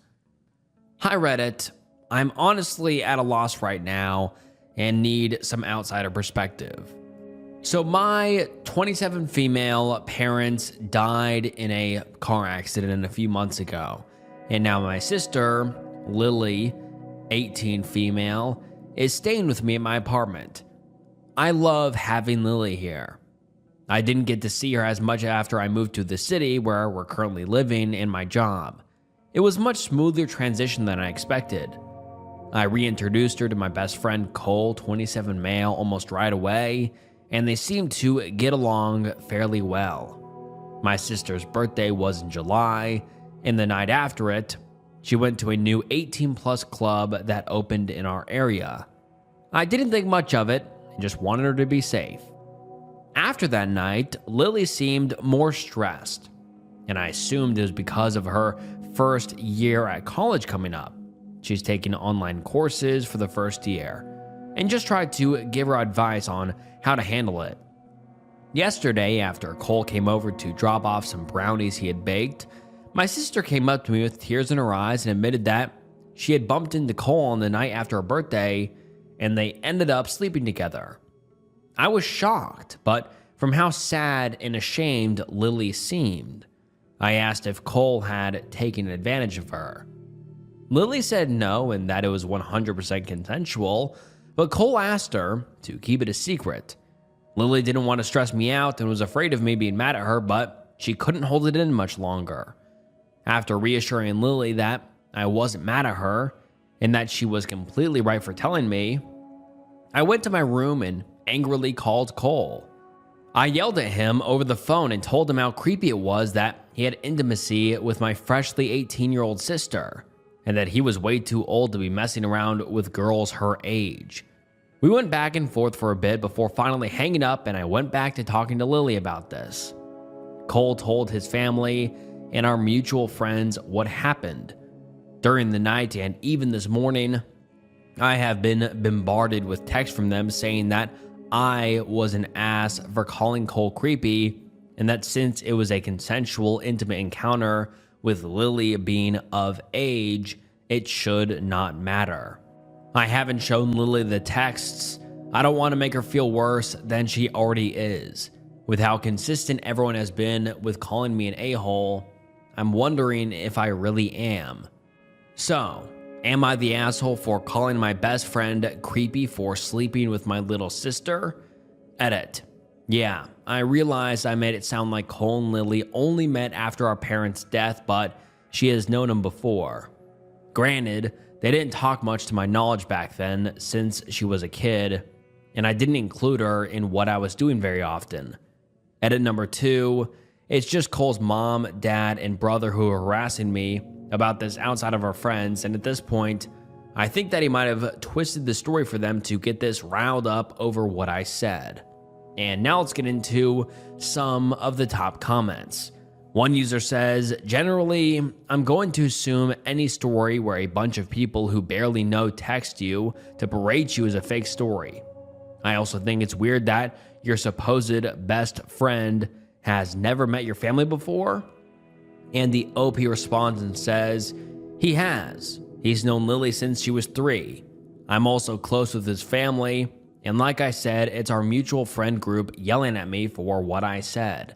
Hi Reddit, I'm honestly at a loss right now and need some outsider perspective. So my 27 female parents died in a car accident a few months ago. And now my sister, Lily, 18 female, is staying with me at my apartment. I love having Lily here. I didn't get to see her as much after I moved to the city where we're currently living and my job. It was a much smoother transition than I expected. I reintroduced her to my best friend Cole, 27 male, almost right away, and they seemed to get along fairly well. My sister's birthday was in July, and the night after it, she went to a new 18-plus club that opened in our area. I didn't think much of it and just wanted her to be safe. After that night, Lily seemed more stressed, and I assumed it was because of her first year at college coming up. She's taking online courses for the first year, and just tried to give her advice on how to handle it. Yesterday, after Cole came over to drop off some brownies he had baked, my sister came up to me with tears in her eyes and admitted that she had bumped into Cole on the night after her birthday, and they ended up sleeping together. I was shocked, but from how sad and ashamed Lily seemed, I asked if Cole had taken advantage of her. Lily said no and that it was 100% consensual, but Cole asked her to keep it a secret. Lily didn't want to stress me out and was afraid of me being mad at her, but she couldn't hold it in much longer. After reassuring Lily that I wasn't mad at her and that she was completely right for telling me, I went to my room and angrily called Cole. I yelled at him over the phone and told him how creepy it was that he had intimacy with my freshly 18-year-old sister, and that he was way too old to be messing around with girls her age. We went back and forth for a bit before finally hanging up, and I went back to talking to Lily about this. Cole told his family and our mutual friends what happened. During the night and even this morning, I have been bombarded with texts from them saying that I was an ass for calling Cole creepy, and that since it was a consensual, intimate encounter with Lily being of age, it should not matter. I haven't shown Lily the texts. I don't want to make her feel worse than she already is. With how consistent everyone has been with calling me an a-hole, I'm wondering if I really am. So, am I the asshole for calling my best friend creepy for sleeping with my little sister? Edit. Yeah, I realize I made it sound like Cole and Lily only met after our parents' death, but she has known them before. Granted, they didn't talk much to my knowledge back then since she was a kid, and I didn't include her in what I was doing very often. Edit number 2, it's just Cole's mom, dad, and brother who are harassing me about this outside of our friends, and at this point, I think that he might have twisted the story for them to get this riled up over what I said. And now let's get into some of the top comments. One user says, generally, I'm going to assume any story where a bunch of people who barely know text you to berate you is a fake story. I also think it's weird that your supposed best friend has never met your family before. And the OP responds and says, he has. He's known Lily since she was 3. I'm also close with his family. And like I said, it's our mutual friend group yelling at me for what I said.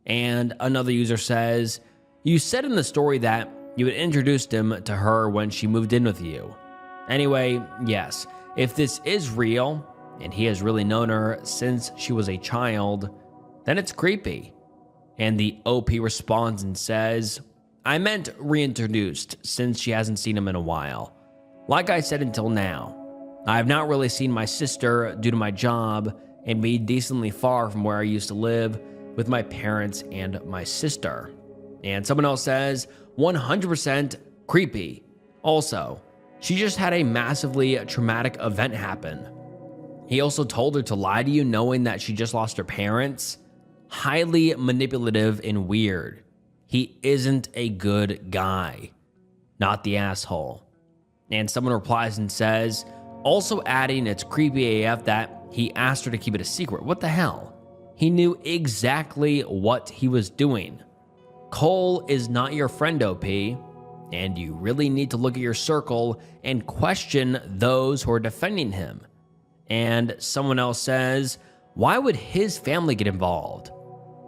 And another user says, you said in the story that you had introduced him to her when she moved in with you. Anyway, yes, if this is real, and he has really known her since she was a child, then it's creepy. And the OP responds and says, I meant reintroduced since she hasn't seen him in a while. Like I said until now, I have not really seen my sister due to my job and being decently far from where I used to live with my parents and my sister. And someone else says, 100% creepy. Also, she just had a massively traumatic event happen. He also told her to lie to you knowing that she just lost her parents. Highly manipulative and weird. He isn't a good guy. Not the asshole. And someone replies and says, also adding it's creepy AF that he asked her to keep it a secret. What the hell? He knew exactly what he was doing. Cole is not your friend, OP, and you really need to look at your circle and question those who are defending him. And someone else says, why would his family get involved?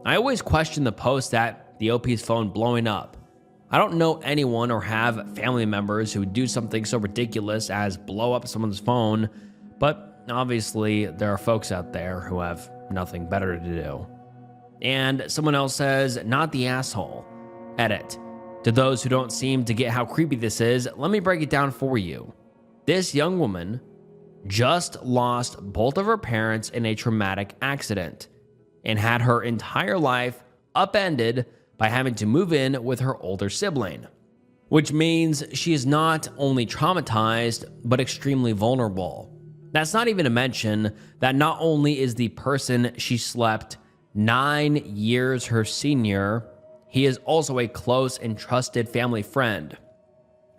I always question the post that the OP's phone blowing up. I don't know anyone or have family members who would do something so ridiculous as blow up someone's phone, but obviously there are folks out there who have nothing better to do. And someone else says, not the asshole. Edit. To those who don't seem to get how creepy this is, let me break it down for you. This young woman just lost both of her parents in a traumatic accident and had her entire life upended by having to move in with her older sibling, which means she is not only traumatized, but extremely vulnerable. That's not even to mention that not only is the person she slept 9 years her senior, he is also a close and trusted family friend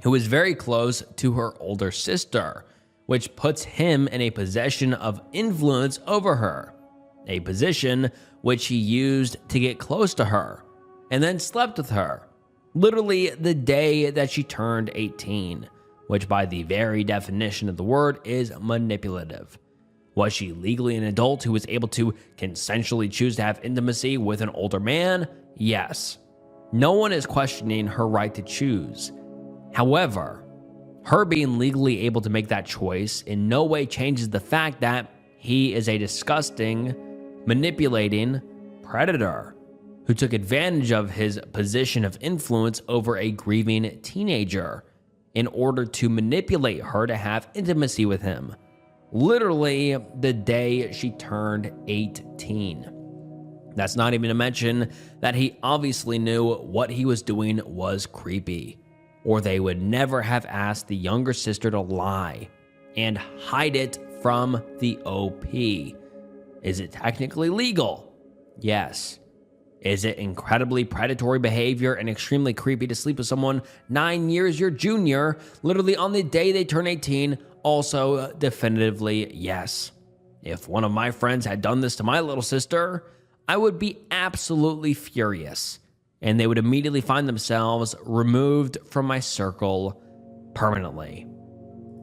who is very close to her older sister, which puts him in a position of influence over her, a position which he used to get close to her and then slept with her, literally the day that she turned 18, which by the very definition of the word is manipulative. Was she legally an adult who was able to consensually choose to have intimacy with an older man? Yes. No one is questioning her right to choose. However, her being legally able to make that choice in no way changes the fact that he is a disgusting, manipulating predator who took advantage of his position of influence over a grieving teenager in order to manipulate her to have intimacy with him, literally the day she turned 18. That's not even to mention that he obviously knew what he was doing was creepy, or they would never have asked the younger sister to lie and hide it from the OP. Is it technically legal? Yes. Is it incredibly predatory behavior and extremely creepy to sleep with someone 9 years your junior, literally on the day they turn 18? Also, definitively yes. If one of my friends had done this to my little sister, I would be absolutely furious, and they would immediately find themselves removed from my circle permanently.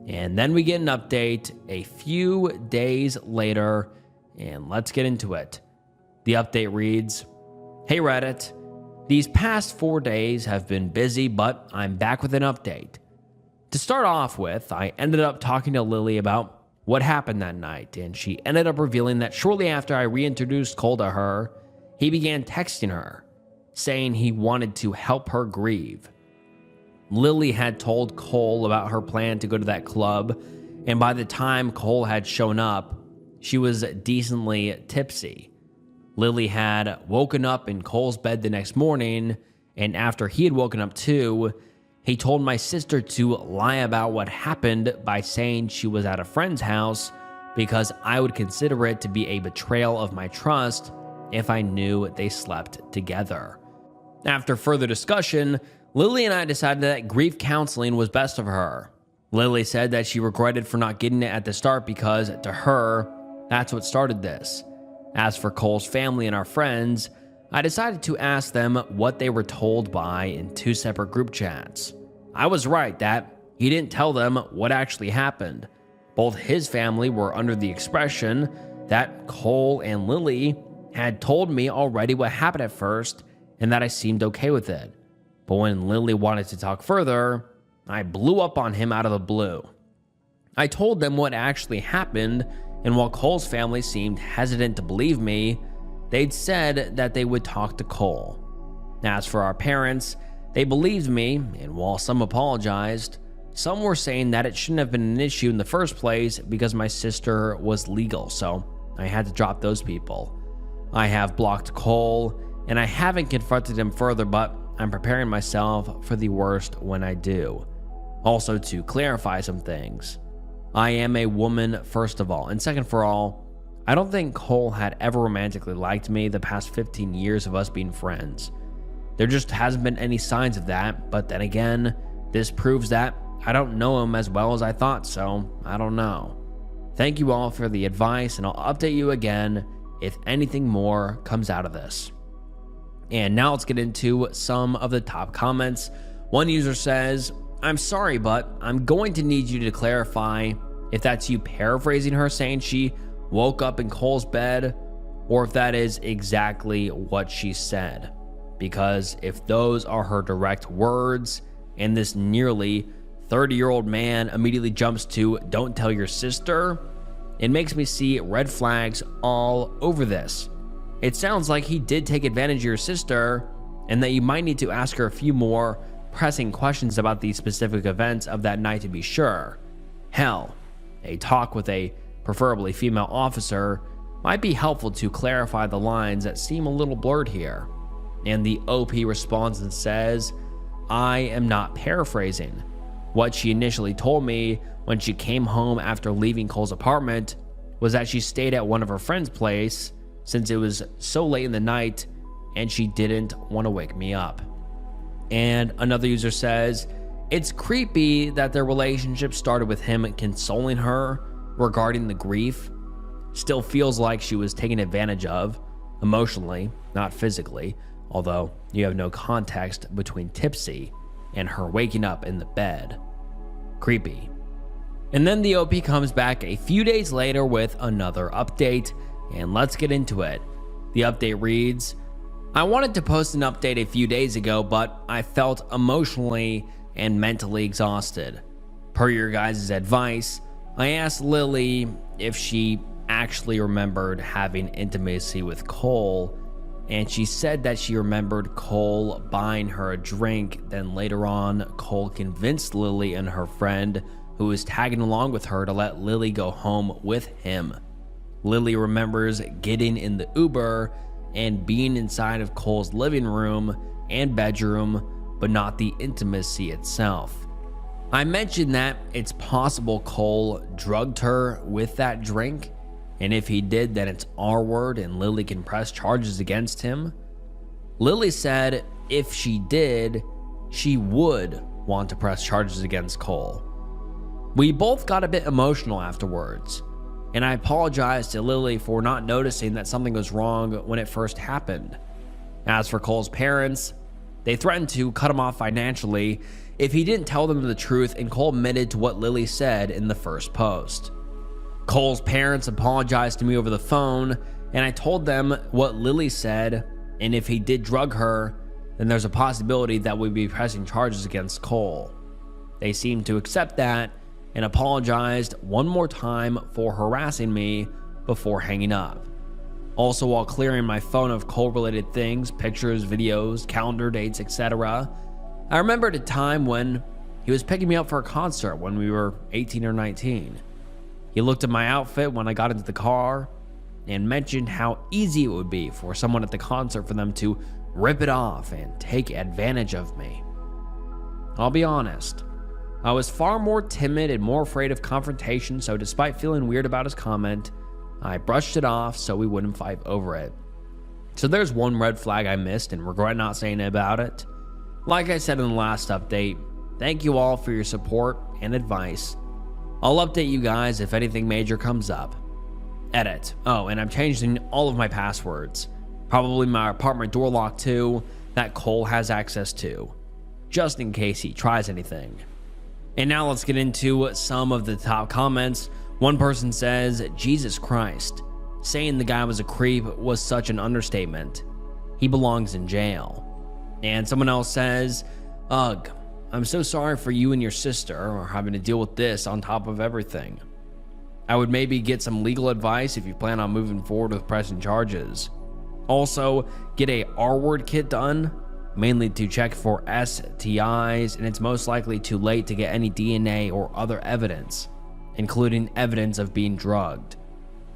And then we get an update a few days later, and let's get into it. The update reads, hey Reddit, these past 4 days have been busy, but I'm back with an update. To start off with, I ended up talking to Lily about what happened that night, and she ended up revealing that shortly after I reintroduced Cole to her, he began texting her, saying he wanted to help her grieve. Lily had told Cole about her plan to go to that club, and by the time Cole had shown up, she was decently tipsy. Lily had woken up in Cole's bed the next morning, and after he had woken up too, he told my sister to lie about what happened by saying she was at a friend's house because I would consider it to be a betrayal of my trust if I knew they slept together. After further discussion, Lily and I decided that grief counseling was best for her. Lily said that she regretted for not getting it at the start because, to her, that's what started this. As for Cole's family and our friends, I decided to ask them what they were told by in 2 separate group chats. I was right that he didn't tell them what actually happened. Both his family were under the expression that Cole and Lily had told me already what happened at first and that I seemed okay with it. But when Lily wanted to talk further, I blew up on him out of the blue. I told them what actually happened, and while Cole's family seemed hesitant to believe me, they'd said that they would talk to Cole. As for our parents, they believed me, and while some apologized, some were saying that it shouldn't have been an issue in the first place because my sister was legal, so I had to drop those people. I have blocked Cole, and I haven't confronted him further, but I'm preparing myself for the worst when I do. Also, to clarify some things, I am a woman first of all, and second for all, I don't think Cole had ever romantically liked me the past 15 years of us being friends. There just hasn't been any signs of that, but then again, this proves that I don't know him as well as I thought, so I don't know. Thank you all for the advice, and I'll update you again if anything more comes out of this. And now let's get into some of the top comments. One user says, I'm sorry, but I'm going to need you to clarify if that's you paraphrasing her saying she woke up in Cole's bed, or if that is exactly what she said. Because if those are her direct words, and this nearly 30-year-old man immediately jumps to "don't tell your sister," it makes me see red flags all over this. It sounds like he did take advantage of your sister, and that you might need to ask her a few more pressing questions about the specific events of that night to be sure. Hell, a talk with a preferably female officer might be helpful to clarify the lines that seem a little blurred here. And the OP responds and says, I am not paraphrasing. What she initially told me when she came home after leaving Cole's apartment was that she stayed at one of her friend's place since it was so late in the night and she didn't want to wake me up. And another user says, it's creepy that their relationship started with him consoling her regarding the grief. Still feels like she was taken advantage of, emotionally, not physically, although you have no context between tipsy and her waking up in the bed. Creepy. And then the OP comes back a few days later with another update, and let's get into it. The update reads, I wanted to post an update a few days ago, but I felt emotionally and mentally exhausted. Per your guys' advice, I asked Lily if she actually remembered having intimacy with Cole, and she said that she remembered Cole buying her a drink. Then later on, Cole convinced Lily and her friend, who was tagging along with her, to let Lily go home with him. Lily remembers getting in the Uber and being inside of Cole's living room and bedroom, but not the intimacy itself. I mentioned that it's possible Cole drugged her with that drink, and if he did, then it's our word and Lily can press charges against him. Lily said if she did, she would want to press charges against Cole. We both got a bit emotional afterwards, and I apologized to Lily for not noticing that something was wrong when it first happened. As for Cole's parents, they threatened to cut him off financially if he didn't tell them the truth, and Cole admitted to what Lily said in the first post. Cole's parents apologized to me over the phone, and I told them what Lily said, and if he did drug her, then there's a possibility that we'd be pressing charges against Cole. They seemed to accept that and apologized one more time for harassing me before hanging up. Also, while clearing my phone of Cole-related things, pictures, videos, calendar dates, etc., I remembered a time when he was picking me up for a concert when we were 18 or 19. He looked at my outfit when I got into the car, and mentioned how easy it would be for someone at the concert for them to rip it off and take advantage of me. I'll be honest, I was far more timid and more afraid of confrontation, so despite feeling weird about his comment, I brushed it off so we wouldn't fight over it. So there's one red flag I missed and regret not saying about it. Like I said in the last update, thank you all for your support and advice. I'll update you guys if anything major comes up. Edit. Oh, and I'm changing all of my passwords. Probably my apartment door lock too, that Cole has access to, just in case he tries anything. And now let's get into some of the top comments. One person says, Jesus Christ, saying the guy was a creep was such an understatement. He belongs in jail. And someone else says, ugh, I'm so sorry for you and your sister are having to deal with this on top of everything. I would maybe get some legal advice if you plan on moving forward with pressing charges. Also, get a R-word kit done, mainly to check for STIs, and it's most likely too late to get any DNA or other evidence, including evidence of being drugged.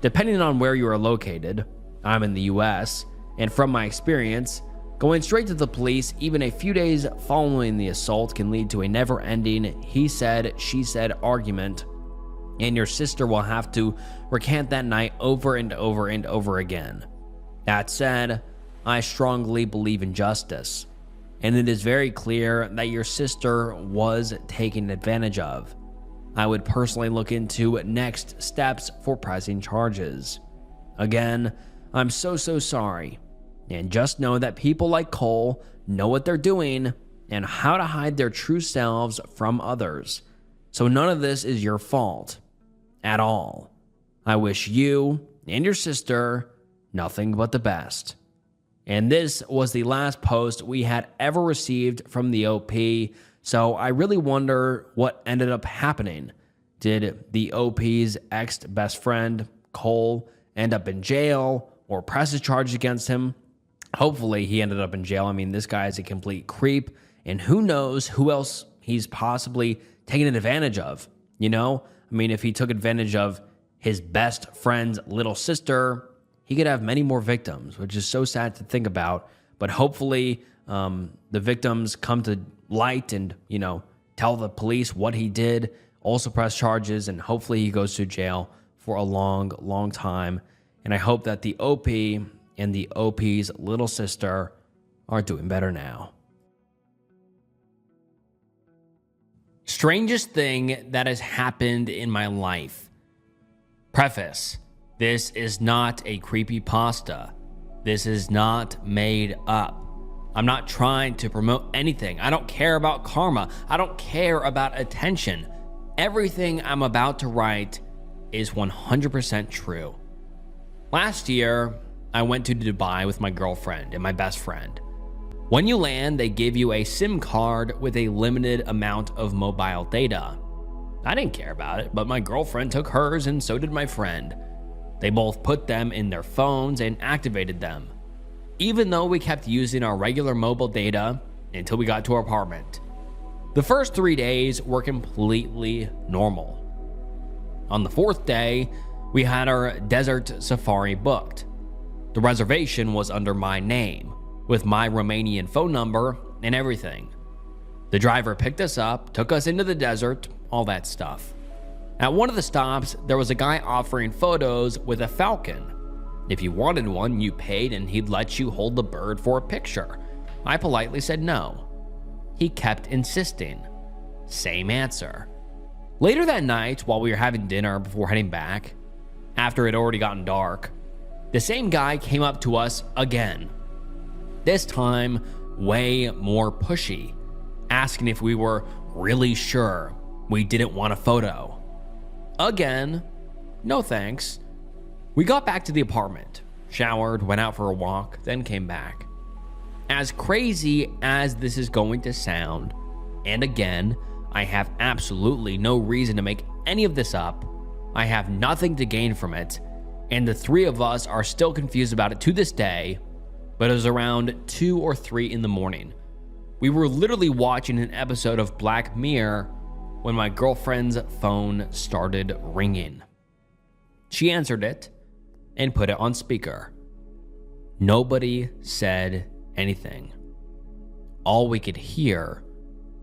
Depending on where you are located, I'm in the US, and from my experience, going straight to the police even a few days following the assault can lead to a never-ending he said, she said argument, and your sister will have to recant that night over and over and over again. That said, I strongly believe in justice, and it is very clear that your sister was taken advantage of. I would personally look into next steps for pressing charges. Again, I'm so sorry, and just know that people like Cole know what they're doing and how to hide their true selves from others. So none of this is your fault at all. I wish you and your sister nothing but the best. And this was the last post we had ever received from the OP, so I really wonder what ended up happening. Did the OP's ex-best friend, Cole, end up in jail or press a charge against him? Hopefully he ended up in jail. I mean, this guy is a complete creep, and who knows who else he's possibly taken advantage of, you know? I mean, if he took advantage of his best friend's little sister, he could have many more victims, which is so sad to think about. But hopefully the victims come to light and, you know, tell the police what he did, also press charges, and hopefully he goes to jail for a long time. And I hope that the OP and the OP's little sister are doing better now. Strangest thing that has happened in my life. Preface. This is not a creepypasta. This is not made up. I'm not trying to promote anything. I don't care about karma. I don't care about attention. Everything I'm about to write is 100% true. Last year, I went to Dubai with my girlfriend and my best friend. When you land, they give you a SIM card with a limited amount of mobile data. I didn't care about it, but my girlfriend took hers and so did my friend. They both put them in their phones and activated them, even though we kept using our regular mobile data until we got to our apartment. The first 3 days were completely normal. On the 4th day, we had our desert safari booked. The reservation was under my name, with my Romanian phone number and everything. The driver picked us up, took us into the desert, all that stuff. At one of the stops, there was a guy offering photos with a falcon. If you wanted one, you paid and he'd let you hold the bird for a picture. I politely said no. He kept insisting. Same answer. Later that night, while we were having dinner before heading back, after it had already gotten dark, the same guy came up to us again. This time, way more pushy, asking if we were really sure we didn't want a photo. Again, no thanks. We got back to the apartment, showered, went out for a walk, then came back. As crazy as this is going to sound, and again, I have absolutely no reason to make any of this up, I have nothing to gain from it, and the three of us are still confused about it to this day, but it was around 2 or 3 in the morning. We were literally watching an episode of Black Mirror when my girlfriend's phone started ringing. She answered it, and put it on speaker. Nobody said anything. All we could hear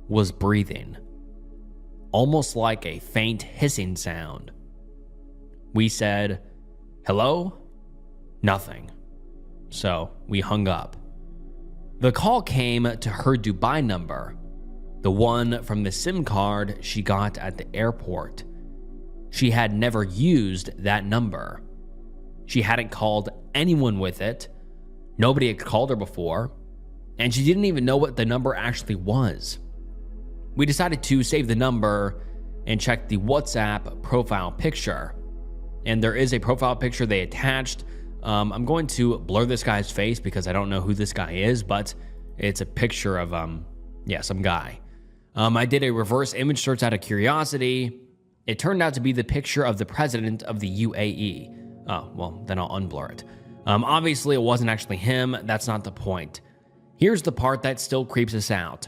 was breathing, almost like a faint hissing sound. We said, "Hello?" Nothing. So we hung up. The call came to her Dubai number, the one from the SIM card she got at the airport. She had never used that number. She hadn't called anyone with it. Nobody had called her before, and she didn't even know what the number actually was. We decided to save the number and check the WhatsApp profile picture. And there is a profile picture they attached. I'm going to blur this guy's face because I don't know who this guy is, but it's a picture of, some guy. I did a reverse image search out of curiosity. It turned out to be the picture of the president of the UAE. Oh, well, then I'll unblur it. Obviously, it wasn't actually him. That's not the point. Here's the part that still creeps us out.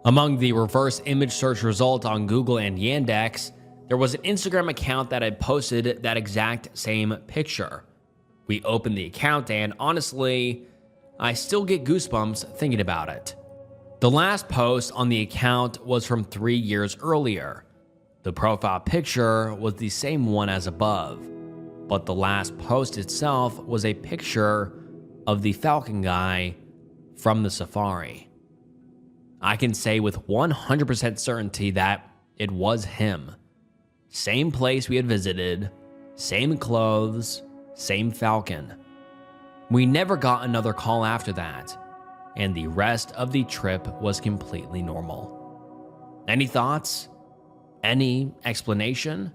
Among the reverse image search result on Google and Yandex, there was an Instagram account that had posted that exact same picture. We opened the account and honestly, I still get goosebumps thinking about it. The last post on the account was from 3 years earlier. The profile picture was the same one as above, but the last post itself was a picture of the Falcon guy from the safari. I can say with 100% certainty that it was him. Same place we had visited, same clothes, same Falcon. We never got another call after that, and the rest of the trip was completely normal. Any thoughts? Any explanation?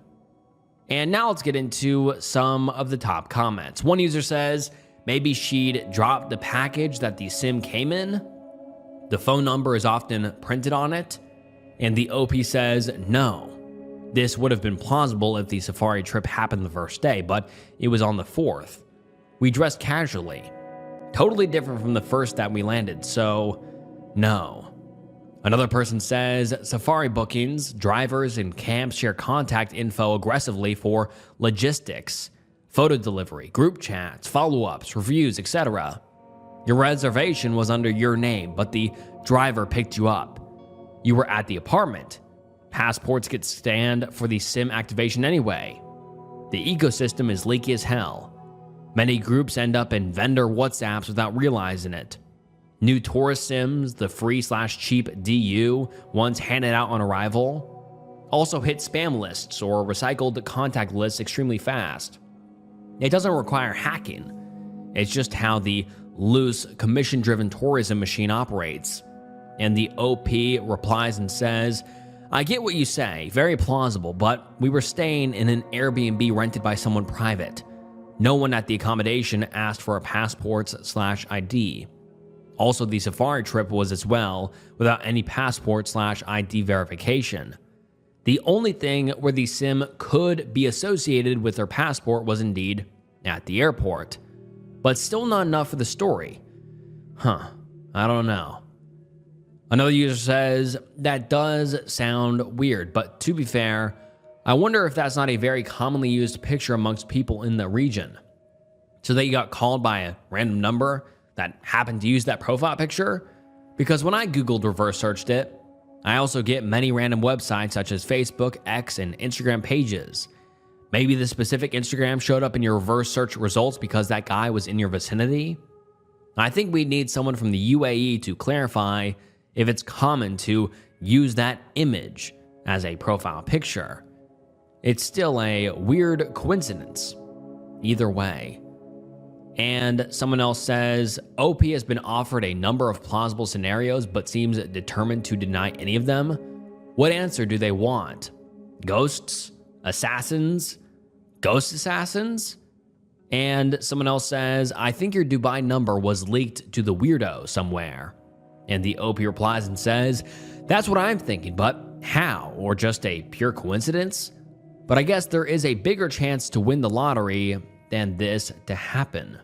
And now let's get into some of the top comments. One user says, maybe she'd dropped the package that the SIM came in. The phone number is often printed on it. And the OP says, no. This would have been plausible if the safari trip happened the first day, but it was on the 4th. We dressed casually. Totally different from the first that we landed, so no. Another person says, safari bookings, drivers, and camps share contact info aggressively for logistics, photo delivery, group chats, follow-ups, reviews, etc. Your reservation was under your name, but the driver picked you up. You were at the apartment. Passports get scanned for the SIM activation anyway. The ecosystem is leaky as hell. Many groups end up in vendor WhatsApps without realizing it. New tourist SIMs, the free/cheap DU, ones handed out on arrival, also hit spam lists or recycled contact lists extremely fast. It doesn't require hacking. It's just how the loose, commission-driven tourism machine operates. And the OP replies and says, I get what you say, very plausible, but we were staying in an Airbnb rented by someone private. No one at the accommodation asked for a passports/ID. Also, the safari trip was as well, without any passport/ID verification. The only thing where the SIM could be associated with their passport was indeed at the airport. But still not enough for the story. I don't know. Another user says, that does sound weird, but to be fair, I wonder if that's not a very commonly used picture amongst people in the region. So that you got called by a random number that happened to use that profile picture? Because when I Googled reverse searched it, I also get many random websites such as Facebook, X, and Instagram pages. Maybe the specific Instagram showed up in your reverse search results because that guy was in your vicinity? I think we'd need someone from the UAE to clarify if it's common to use that image as a profile picture. It's still a weird coincidence. Either way. And someone else says, OP has been offered a number of plausible scenarios but seems determined to deny any of them. What answer do they want? Ghosts? Assassins? Ghost assassins? And someone else says, I think your Dubai number was leaked to the weirdo somewhere. And the OP replies and says, that's what I'm thinking, but how? Or just a pure coincidence? But I guess there is a bigger chance to win the lottery than this to happen.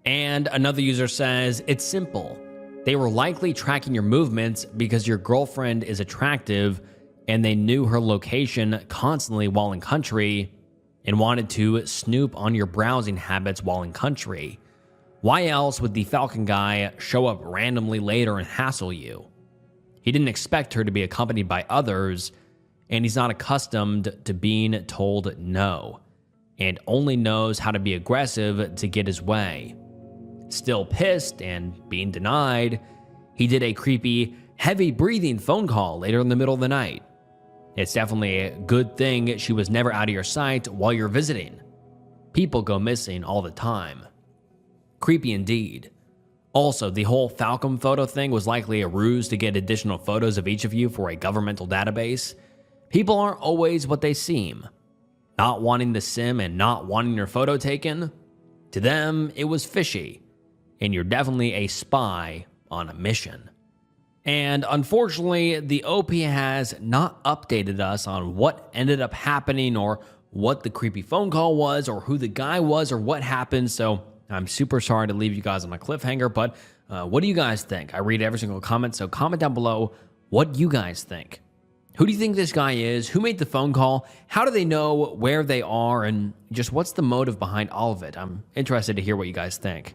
And another user says, it's simple. They were likely tracking your movements because your girlfriend is attractive and they knew her location constantly while in country, and wanted to snoop on your browsing habits while in country. Why else would the Falcon guy show up randomly later and hassle you? He didn't expect her to be accompanied by others, and he's not accustomed to being told no, and only knows how to be aggressive to get his way. Still pissed and being denied, he did a creepy, heavy breathing phone call later in the middle of the night. It's definitely a good thing she was never out of your sight while you're visiting. People go missing all the time. Creepy indeed. Also, the whole Falcon photo thing was likely a ruse to get additional photos of each of you for a governmental database. People aren't always what they seem. Not wanting the sim and not wanting your photo taken? To them, it was fishy, and you're definitely a spy on a mission. And unfortunately, the OP has not updated us on what ended up happening or what the creepy phone call was or who the guy was or what happened, so I'm super sorry to leave you guys on a cliffhanger, but what do you guys think? I read every single comment, so comment down below what you guys think. Who do you think this guy is? Who made the phone call? How do they know where they are? And just what's the motive behind all of it? I'm interested to hear what you guys think.